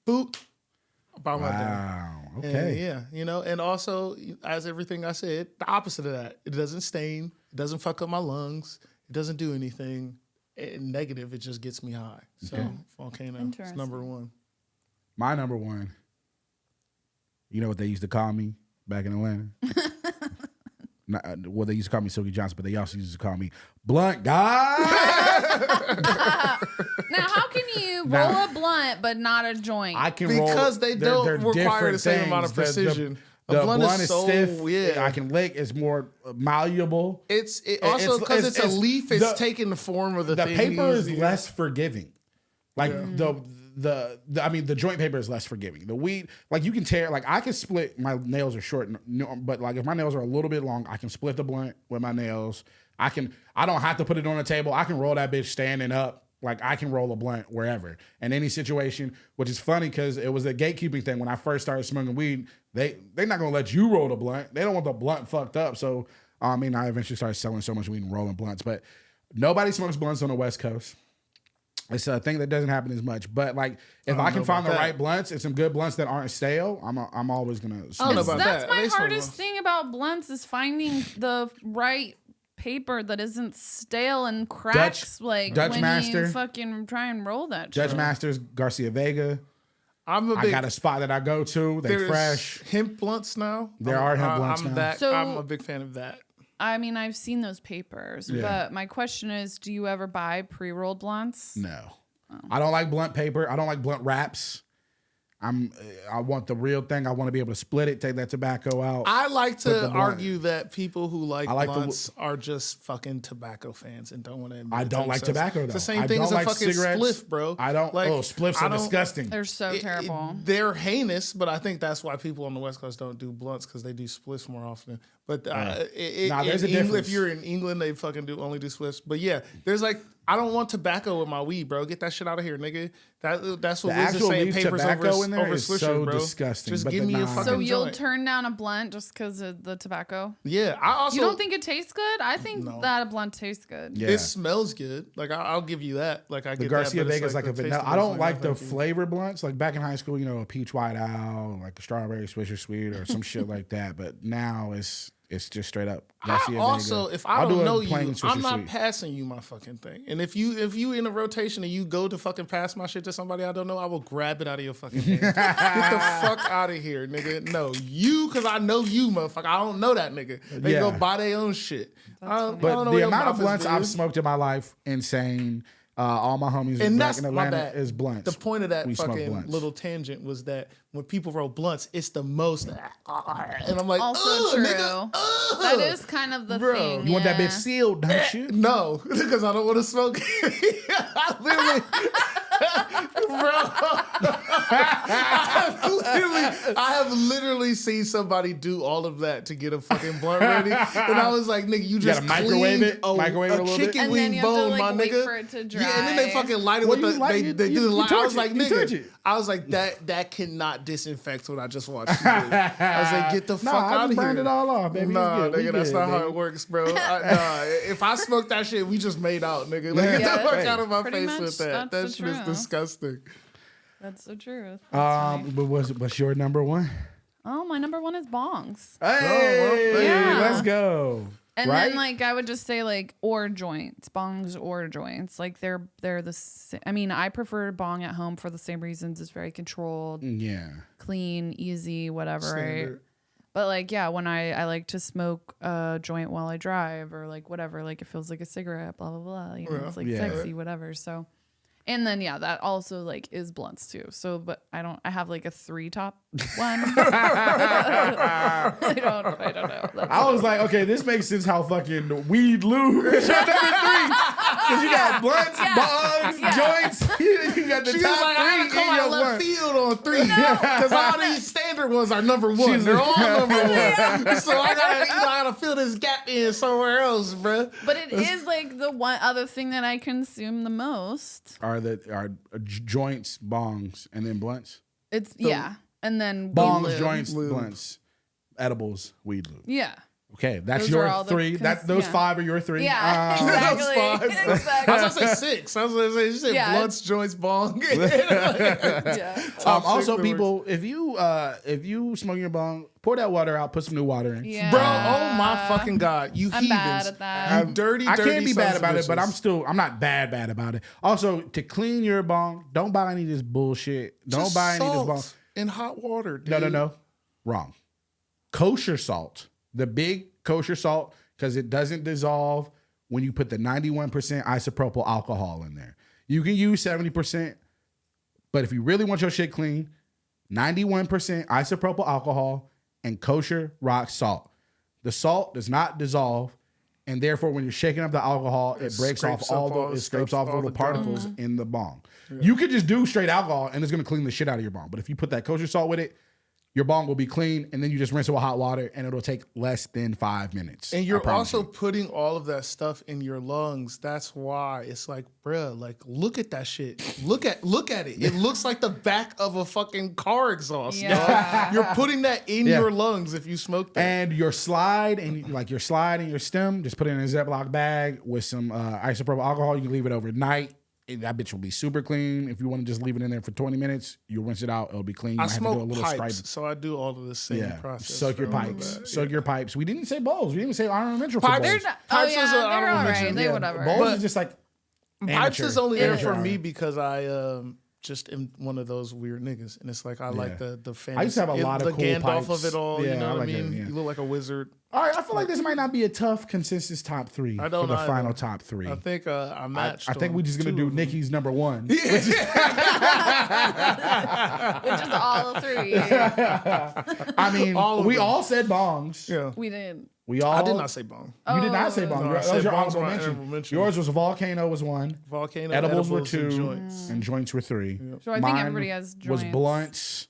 [SPEAKER 1] Boop. About my day.
[SPEAKER 2] Okay.
[SPEAKER 1] And, and also as everything I said, the opposite of that. It doesn't stain. It doesn't fuck up my lungs. It doesn't do anything negative. It just gets me high. So volcano is number 1.
[SPEAKER 2] My number 1. You know what they used to call me back in Atlanta? They used to call me Silky Johnson, but they also used to call me Blunt Guy.
[SPEAKER 3] Now, how can you roll a blunt but not a joint?
[SPEAKER 2] I can
[SPEAKER 1] because they don't require the same amount of precision.
[SPEAKER 2] The blunt is so stiff. Yeah. I can lick. It's more malleable.
[SPEAKER 1] It's also because it's a leaf. It's taking the form of the thing.
[SPEAKER 2] The paper is less forgiving. Like the joint paper is less forgiving. The weed, like you can tear, like I can split, my nails are short, but like if my nails are a little bit long, I can split the blunt with my nails. I don't have to put it on the table. I can roll that bitch standing up Like I can roll a blunt wherever in any situation, which is funny because it was a gatekeeping thing. When I first started smoking weed, they're not gonna let you roll the blunt. They don't want the blunt fucked up. So I eventually started selling so much weed and rolling blunts, but nobody smokes blunts on the West Coast. It's a thing that doesn't happen as much. But like, if I can find the right blunts and some good blunts that aren't stale, I'm always gonna smoke.
[SPEAKER 3] That's my hardest thing about blunts is finding the right paper that isn't stale and cracks when
[SPEAKER 2] Master,
[SPEAKER 3] you fucking try and roll that.
[SPEAKER 2] Dutch Masters, Garcia Vega. I got a spot that I go to. They're fresh.
[SPEAKER 1] Hemp blunts now.
[SPEAKER 2] There are hemp blunts now.
[SPEAKER 3] So,
[SPEAKER 1] I'm a big fan of that.
[SPEAKER 3] I mean, I've seen those papers, but my question is, do you ever buy pre-rolled blunts?
[SPEAKER 2] No. Oh. I don't like blunt paper. I don't like blunt wraps. I want the real thing. I want to be able to split it, take that tobacco out.
[SPEAKER 1] I like to argue that people who like blunts are just fucking tobacco fans and don't want to admit
[SPEAKER 2] I don't like tobacco, though.
[SPEAKER 1] It's the same thing as a fucking spliff, bro.
[SPEAKER 2] I don't. Spliffs are disgusting.
[SPEAKER 3] They're so terrible.
[SPEAKER 1] They're heinous, but I think that's why people on the West Coast don't do blunts because they do spliffs more often. But
[SPEAKER 2] there's a difference.
[SPEAKER 1] If you're in England, they fucking only do spliffs. But yeah, there's like, I don't want tobacco with my weed, bro. Get that shit out of here, nigga. That's what Wiz is saying. Papers over swishers,
[SPEAKER 2] so
[SPEAKER 1] bro.
[SPEAKER 2] Disgusting.
[SPEAKER 1] Just give me a fucking
[SPEAKER 3] So you'll
[SPEAKER 1] joint.
[SPEAKER 3] turn down a blunt just because of the tobacco?
[SPEAKER 1] Yeah. I also.
[SPEAKER 3] You don't think it tastes good? I think that a blunt tastes good.
[SPEAKER 2] Yeah.
[SPEAKER 1] It smells good. Like I'll give you that. Like I get
[SPEAKER 2] the Garcia
[SPEAKER 1] that,
[SPEAKER 2] Vega's like a vanilla. I don't like the
[SPEAKER 1] flavor.
[SPEAKER 2] flavor blunts. Like back in high school, a peach white owl, like a strawberry swisher sweet or some shit like that. But now it's just straight up Garcia
[SPEAKER 1] also,
[SPEAKER 2] Vega.
[SPEAKER 1] if I don't know you, I'm not
[SPEAKER 2] sweet.
[SPEAKER 1] passing you my fucking thing. And if you in a rotation and you go to fucking pass my shit to somebody I don't know, I will grab it out of your fucking hand. Get the fuck out of here, nigga. No, you, because I know you, motherfucker. I don't know that nigga. They go buy their own shit.
[SPEAKER 2] But the amount of blunts I've smoked in my life, insane. All my homies back in Atlanta is blunts.
[SPEAKER 1] The point of that fucking little tangent was that when people roll blunts, it's the most. And I'm like,
[SPEAKER 3] also true.
[SPEAKER 1] Nigga,
[SPEAKER 3] that is kind of the thing.
[SPEAKER 2] You want that bitch sealed, don't you?
[SPEAKER 1] No, because I don't want to smoke. I literally. I have literally seen somebody do all of that to get a fucking blunt ready, and I was like, "Nigga, you just
[SPEAKER 2] microwave it, microwave it a little bit,
[SPEAKER 1] chicken wing bone, my nigga."
[SPEAKER 3] For it to dry.
[SPEAKER 1] Yeah, and then they fucking light it with they do the light. I was like, "Nigga," I was like, "That cannot disinfect what I just watched you do." I was like, "Get the fuck out of here!"
[SPEAKER 2] Burn it all off, baby.
[SPEAKER 1] Nah, nigga, that's not how it works, bro. If I smoke that shit, we just made out, nigga. Like, get the fuck out of my face with that. That shit is disgusting.
[SPEAKER 3] That's the truth.
[SPEAKER 2] But what's your number one?
[SPEAKER 3] Oh, my number one is bongs.
[SPEAKER 2] Hey, let's go.
[SPEAKER 3] And then I would just say or joints, bongs or joints. Like they're the same. I mean, I prefer bong at home for the same reasons. It's very controlled, clean, easy, whatever.
[SPEAKER 1] Standard.
[SPEAKER 3] Right? But when I like to smoke a joint while I drive or whatever, it feels like a cigarette, blah blah blah. It's sexy, whatever. So. And then that also is blunts too. So, but I have a 3 top one. I don't know.
[SPEAKER 2] I was like, okay, this makes sense how fucking weed lube is your number 3. Because you got blunts, bongs, joints. You got the
[SPEAKER 1] She
[SPEAKER 2] top
[SPEAKER 1] was like,
[SPEAKER 2] 3
[SPEAKER 1] I had to come out of left field on 3 because all these standard ones are number 1. They're all number 1. So I gotta fill this gap in somewhere else, bro.
[SPEAKER 3] But it is the one other thing that I consume the most.
[SPEAKER 2] Are joints, bongs, and then blunts?
[SPEAKER 3] It's and then
[SPEAKER 2] bongs, joints, blunts, edibles, weed lube.
[SPEAKER 3] Yeah.
[SPEAKER 2] Okay, that's your 3. Those 5 are your 3.
[SPEAKER 3] Yeah, exactly.
[SPEAKER 1] I was gonna say 6. I was gonna say you said blunts, joints, bong.
[SPEAKER 2] Also, people, if you smoke your bong, pour that water out. Put some new water in.
[SPEAKER 3] Yeah.
[SPEAKER 1] Bro, oh my fucking God, you
[SPEAKER 3] I'm
[SPEAKER 1] heathens!
[SPEAKER 3] bad at that.
[SPEAKER 1] You dirty.
[SPEAKER 2] I can't be bad about it, but
[SPEAKER 1] bitches.
[SPEAKER 2] I'm not bad about it. Also, to clean your bong, don't buy any of this bullshit. Don't buy any of this bong
[SPEAKER 1] in hot water. Dude.
[SPEAKER 2] No, wrong. Kosher salt. The big kosher salt, because it doesn't dissolve when you put the 91% isopropyl alcohol in there. You can use 70%, but if you really want your shit clean, 91% isopropyl alcohol and kosher rock salt. The salt does not dissolve, and therefore when you're shaking up the alcohol, it breaks off it scrapes off all the particles in the bong. Yeah. You could just do straight alcohol, and it's going to clean the shit out of your bong. But if you put that kosher salt with it, your bong will be clean, and then you just rinse it with hot water, and it'll take less than 5 minutes.
[SPEAKER 1] And
[SPEAKER 2] I
[SPEAKER 1] you're
[SPEAKER 2] promise
[SPEAKER 1] also
[SPEAKER 2] you.
[SPEAKER 1] putting all of that stuff in your lungs. That's why it's like, bruh, like look at that shit. Look at it. It looks like the back of a fucking car exhaust.
[SPEAKER 3] Yeah.
[SPEAKER 1] Dog. You're putting that in
[SPEAKER 2] Yeah.
[SPEAKER 1] your lungs if you smoke that.
[SPEAKER 2] And your slide and your stem, just put it in a Ziploc bag with some isopropyl alcohol. You can leave it overnight. That bitch will be super clean. If you want to just leave it in there for 20 minutes, you'll rinse it out. It'll be clean. You
[SPEAKER 1] I
[SPEAKER 2] might have to do a
[SPEAKER 1] smoke
[SPEAKER 2] little
[SPEAKER 1] pipes,
[SPEAKER 2] stripe.
[SPEAKER 1] so I do all of the same process.
[SPEAKER 2] Soak your
[SPEAKER 1] for all of
[SPEAKER 2] pipes.
[SPEAKER 1] that.
[SPEAKER 2] Soak your pipes. We didn't say bowls. We didn't say honorable mention for
[SPEAKER 1] Pipes.
[SPEAKER 2] bowls.
[SPEAKER 3] They're not,
[SPEAKER 1] Pipes
[SPEAKER 3] oh
[SPEAKER 1] was
[SPEAKER 3] yeah,
[SPEAKER 1] an
[SPEAKER 3] they're
[SPEAKER 1] honorable
[SPEAKER 3] all right.
[SPEAKER 1] mention.
[SPEAKER 3] They
[SPEAKER 1] Yeah,
[SPEAKER 3] whatever.
[SPEAKER 2] Bowls
[SPEAKER 1] But
[SPEAKER 2] is just like
[SPEAKER 1] Pipes
[SPEAKER 2] amateur.
[SPEAKER 1] is only there
[SPEAKER 2] Amateur
[SPEAKER 1] for
[SPEAKER 2] hour.
[SPEAKER 1] me because I just am one of those weird niggas, and it's like I like the fantasy.
[SPEAKER 2] I used to have a lot of
[SPEAKER 1] the
[SPEAKER 2] cool
[SPEAKER 1] Gandalf
[SPEAKER 2] pipes.
[SPEAKER 1] of it all.
[SPEAKER 2] Yeah,
[SPEAKER 1] You know
[SPEAKER 2] I
[SPEAKER 1] what I
[SPEAKER 2] like it,
[SPEAKER 1] mean?
[SPEAKER 2] yeah.
[SPEAKER 1] You look like a wizard.
[SPEAKER 2] All right, I feel like this might not be a tough consensus top three
[SPEAKER 1] I don't
[SPEAKER 2] for the
[SPEAKER 1] either.
[SPEAKER 2] final top three.
[SPEAKER 1] I think I matched.
[SPEAKER 2] I think
[SPEAKER 1] on
[SPEAKER 2] we're just gonna
[SPEAKER 1] two
[SPEAKER 2] do
[SPEAKER 1] of them.
[SPEAKER 2] Nicki's number one.
[SPEAKER 3] Which is all three.
[SPEAKER 2] I mean,
[SPEAKER 1] All of
[SPEAKER 2] we
[SPEAKER 1] them.
[SPEAKER 2] all said bongs.
[SPEAKER 1] Yeah,
[SPEAKER 3] We did.
[SPEAKER 2] We all.
[SPEAKER 1] I did not say bong.
[SPEAKER 2] You did not say bong.
[SPEAKER 1] No, I
[SPEAKER 2] that
[SPEAKER 1] said
[SPEAKER 2] was your
[SPEAKER 1] bongs
[SPEAKER 2] honorable
[SPEAKER 1] were my
[SPEAKER 2] mention.
[SPEAKER 1] honorable mention.
[SPEAKER 2] Yours was volcano was one.
[SPEAKER 1] Volcano,
[SPEAKER 2] Edibles were
[SPEAKER 1] and
[SPEAKER 2] two,
[SPEAKER 1] joints.
[SPEAKER 2] and joints were three.
[SPEAKER 3] So I think
[SPEAKER 2] Mine
[SPEAKER 3] everybody has
[SPEAKER 2] was
[SPEAKER 3] joints.
[SPEAKER 2] blunts,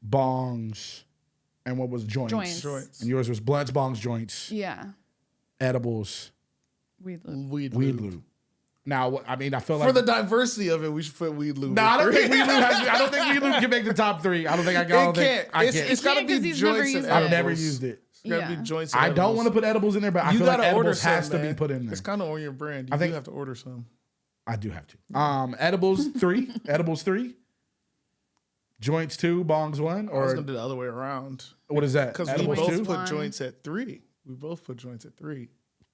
[SPEAKER 2] bongs, and what was joints?
[SPEAKER 3] Joints.
[SPEAKER 2] And yours was blunts, bongs, joints,
[SPEAKER 3] Yeah.
[SPEAKER 2] edibles,
[SPEAKER 3] Weed loop.
[SPEAKER 1] Weed
[SPEAKER 2] weed
[SPEAKER 1] lube.
[SPEAKER 2] lube. Now, I mean, I feel like
[SPEAKER 1] For the diversity of it, we should put weed lube.
[SPEAKER 2] No, I don't
[SPEAKER 1] in
[SPEAKER 2] think
[SPEAKER 1] three.
[SPEAKER 2] weed lube has. I don't think weed lube can make the top three. I don't think I can.
[SPEAKER 1] It can't. It's got to
[SPEAKER 3] can't 'cause
[SPEAKER 1] be
[SPEAKER 3] he's never
[SPEAKER 1] joints and
[SPEAKER 3] used it.
[SPEAKER 1] edibles.
[SPEAKER 2] I've never used it.
[SPEAKER 1] It's got to
[SPEAKER 3] Yeah.
[SPEAKER 1] be joints. And
[SPEAKER 2] I don't
[SPEAKER 1] edibles.
[SPEAKER 2] want to put edibles in there, but I
[SPEAKER 1] You
[SPEAKER 2] feel like
[SPEAKER 1] gotta order
[SPEAKER 2] edibles
[SPEAKER 1] some,
[SPEAKER 2] has to be
[SPEAKER 1] man.
[SPEAKER 2] put in there.
[SPEAKER 1] It's kind of on your brand. You
[SPEAKER 2] I think-
[SPEAKER 1] do have to order some.
[SPEAKER 2] I do have to. Edibles 3, edibles 3, joints 2, bongs 1,
[SPEAKER 1] I was
[SPEAKER 2] or
[SPEAKER 1] gonna do the other way around
[SPEAKER 2] what is that?
[SPEAKER 1] because we
[SPEAKER 2] Edibles
[SPEAKER 1] both
[SPEAKER 2] 2.
[SPEAKER 1] put
[SPEAKER 3] One.
[SPEAKER 1] joints at 3. We both put joints at 3.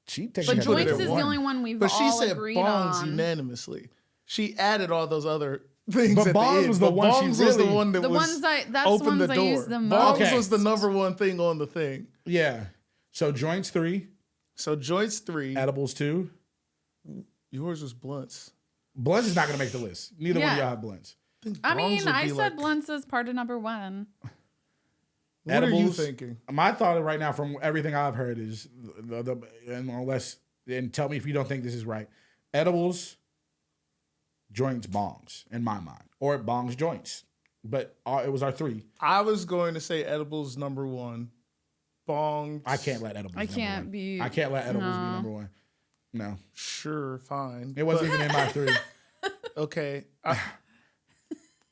[SPEAKER 2] She
[SPEAKER 3] But
[SPEAKER 2] technically
[SPEAKER 1] put it
[SPEAKER 3] joints
[SPEAKER 1] at
[SPEAKER 3] is the
[SPEAKER 1] one.
[SPEAKER 3] only one we've
[SPEAKER 1] But she
[SPEAKER 3] all
[SPEAKER 1] said
[SPEAKER 3] agreed
[SPEAKER 1] bongs
[SPEAKER 3] on.
[SPEAKER 1] unanimously. She added all those other things.
[SPEAKER 2] But
[SPEAKER 1] at
[SPEAKER 2] bongs
[SPEAKER 1] the end.
[SPEAKER 2] was the
[SPEAKER 1] But
[SPEAKER 2] one she
[SPEAKER 1] bongs was the
[SPEAKER 2] really-
[SPEAKER 1] one that
[SPEAKER 3] The
[SPEAKER 1] was
[SPEAKER 3] ones that's
[SPEAKER 1] opened
[SPEAKER 3] ones
[SPEAKER 1] the
[SPEAKER 3] I
[SPEAKER 1] door.
[SPEAKER 3] use the
[SPEAKER 1] Bongs
[SPEAKER 3] most.
[SPEAKER 2] Okay.
[SPEAKER 1] was the number one thing on the thing.
[SPEAKER 2] Yeah. So joints 3,
[SPEAKER 1] So joints 3.
[SPEAKER 2] edibles 2.
[SPEAKER 1] Yours was blunts.
[SPEAKER 2] Blunts is not going to make the list. Neither one of
[SPEAKER 3] Yeah.
[SPEAKER 2] y'all have blunts.
[SPEAKER 1] think
[SPEAKER 3] I
[SPEAKER 1] bongs
[SPEAKER 3] mean,
[SPEAKER 1] would
[SPEAKER 3] I
[SPEAKER 1] be
[SPEAKER 3] said
[SPEAKER 1] like-
[SPEAKER 3] blunts as part of number one.
[SPEAKER 1] What are you
[SPEAKER 2] Edibles.
[SPEAKER 1] thinking?
[SPEAKER 2] My thought right now, from everything I've heard, is and tell me if you don't think this is right. Edibles, joints, bongs, in my mind, or bongs, joints. But it was our 3.
[SPEAKER 1] I was going to say edibles number 1. Bongs.
[SPEAKER 2] I can't let edibles.
[SPEAKER 3] I
[SPEAKER 2] number
[SPEAKER 3] can't
[SPEAKER 2] one.
[SPEAKER 3] be-
[SPEAKER 2] I can't let edibles be
[SPEAKER 3] no.
[SPEAKER 2] number 1. No,
[SPEAKER 1] Sure, fine.
[SPEAKER 2] it wasn't even in my 3.
[SPEAKER 1] Okay.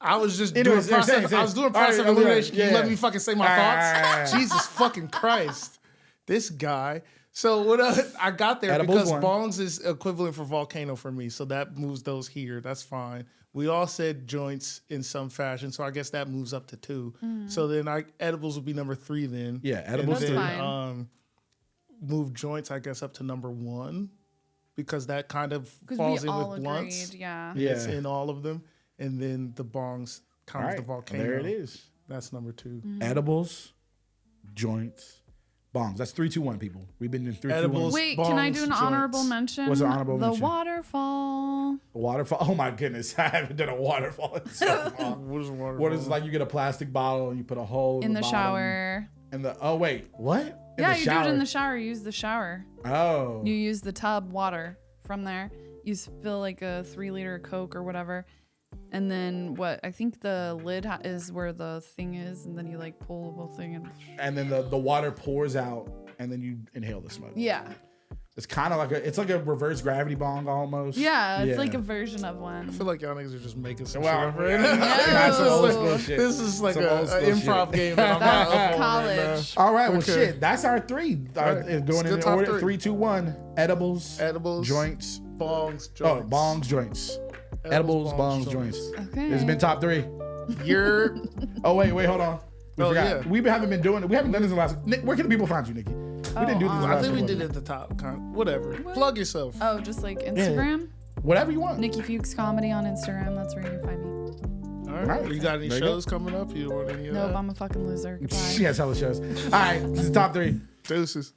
[SPEAKER 1] I was just
[SPEAKER 2] Anyways,
[SPEAKER 1] doing process.
[SPEAKER 2] say
[SPEAKER 1] I was doing
[SPEAKER 2] it. All right,
[SPEAKER 1] process
[SPEAKER 2] all right,
[SPEAKER 1] elimination. Can you
[SPEAKER 2] yeah.
[SPEAKER 1] let me fucking say my
[SPEAKER 2] All
[SPEAKER 1] thoughts?
[SPEAKER 2] right.
[SPEAKER 1] Jesus fucking Christ. This guy. So what I got there
[SPEAKER 2] Edibles
[SPEAKER 1] because
[SPEAKER 2] one.
[SPEAKER 1] bongs is equivalent for volcano for me. So that moves those here. That's fine. We all said joints in some fashion. So I guess that moves up to 2. So then edibles would be number 3 then.
[SPEAKER 2] Yeah, edibles
[SPEAKER 1] And then,
[SPEAKER 3] That's fine.
[SPEAKER 1] move joints, I guess, up to number 1 because that kind of
[SPEAKER 3] Because
[SPEAKER 1] falls
[SPEAKER 3] we
[SPEAKER 1] in
[SPEAKER 3] all
[SPEAKER 1] with
[SPEAKER 3] agreed.
[SPEAKER 1] blunts.
[SPEAKER 3] Yeah.
[SPEAKER 2] Yeah.
[SPEAKER 1] It's in all of them. And then the bongs
[SPEAKER 2] All
[SPEAKER 1] comes
[SPEAKER 2] right,
[SPEAKER 1] the volcano.
[SPEAKER 2] there it is.
[SPEAKER 1] That's number 2.
[SPEAKER 2] Edibles, joints, bongs. That's 3, 2, 1. People, we've been in 3, 2, 1.
[SPEAKER 1] Edibles.
[SPEAKER 3] Wait, can I do an
[SPEAKER 1] Bongs,
[SPEAKER 3] honorable
[SPEAKER 1] joints.
[SPEAKER 3] mention?
[SPEAKER 2] What's an honorable
[SPEAKER 3] the
[SPEAKER 2] mention?
[SPEAKER 3] waterfall.
[SPEAKER 2] Waterfall. Oh my goodness, I haven't done a waterfall in so long.
[SPEAKER 1] What is water?
[SPEAKER 2] What is it, like? You get a plastic bottle and you put a hole
[SPEAKER 3] In the
[SPEAKER 2] bottom,
[SPEAKER 3] shower.
[SPEAKER 2] And what? In
[SPEAKER 3] Yeah,
[SPEAKER 2] the
[SPEAKER 3] you
[SPEAKER 2] shower?
[SPEAKER 3] do it in the shower. You use the shower.
[SPEAKER 2] Oh.
[SPEAKER 3] You use the tub water from there. You fill like a 3-liter Coke or whatever. And then I think the lid is where the thing is. And then you like pull the whole thing.
[SPEAKER 2] And then the water pours out, and then you inhale the smoke.
[SPEAKER 3] Yeah.
[SPEAKER 2] It's kind of like a reverse gravity bong almost.
[SPEAKER 3] Yeah, it's like a version of one.
[SPEAKER 1] I feel like y'all niggas are just making some
[SPEAKER 2] Well,
[SPEAKER 1] shit up right now.
[SPEAKER 2] That's some old school shit.
[SPEAKER 1] This is like
[SPEAKER 2] Some
[SPEAKER 1] an
[SPEAKER 2] old school
[SPEAKER 1] improv
[SPEAKER 2] shit.
[SPEAKER 1] game that I'm not
[SPEAKER 3] That's
[SPEAKER 1] up on right now.
[SPEAKER 3] college.
[SPEAKER 2] All right, well,
[SPEAKER 1] Okay.
[SPEAKER 2] shit. That's our 3.
[SPEAKER 1] Right.
[SPEAKER 2] Going
[SPEAKER 1] It's
[SPEAKER 2] in
[SPEAKER 1] good
[SPEAKER 2] the
[SPEAKER 1] top
[SPEAKER 2] order:
[SPEAKER 1] 3.
[SPEAKER 2] 3, 2, 1. Edibles,
[SPEAKER 1] Edibles,
[SPEAKER 2] joints.
[SPEAKER 1] bongs,
[SPEAKER 2] Oh,
[SPEAKER 1] joints.
[SPEAKER 2] bongs, joints. Edibles, bongs, joints.
[SPEAKER 3] Okay.
[SPEAKER 2] It's been top 3.
[SPEAKER 1] You're
[SPEAKER 2] Oh wait, hold on. We
[SPEAKER 1] Oh,
[SPEAKER 2] forgot.
[SPEAKER 1] yeah.
[SPEAKER 2] We haven't been doing it. We haven't done this in the last. Nick, where can people find you, Nikki? We didn't do this in the
[SPEAKER 1] I
[SPEAKER 2] last.
[SPEAKER 1] think we
[SPEAKER 2] couple
[SPEAKER 1] did it
[SPEAKER 2] of-
[SPEAKER 1] at the top. Whatever. Plug yourself.
[SPEAKER 3] Oh, just like Instagram?
[SPEAKER 2] Whatever you want.
[SPEAKER 3] Nicki Fuchs Comedy on Instagram. That's where you can find me.
[SPEAKER 1] All right. You got any
[SPEAKER 2] There you go.
[SPEAKER 1] shows coming up? You want any of
[SPEAKER 3] Nope,
[SPEAKER 1] that?
[SPEAKER 3] I'm a fucking loser. Goodbye.
[SPEAKER 2] She has hella shows. All right, this is the top 3.
[SPEAKER 1] Deuces.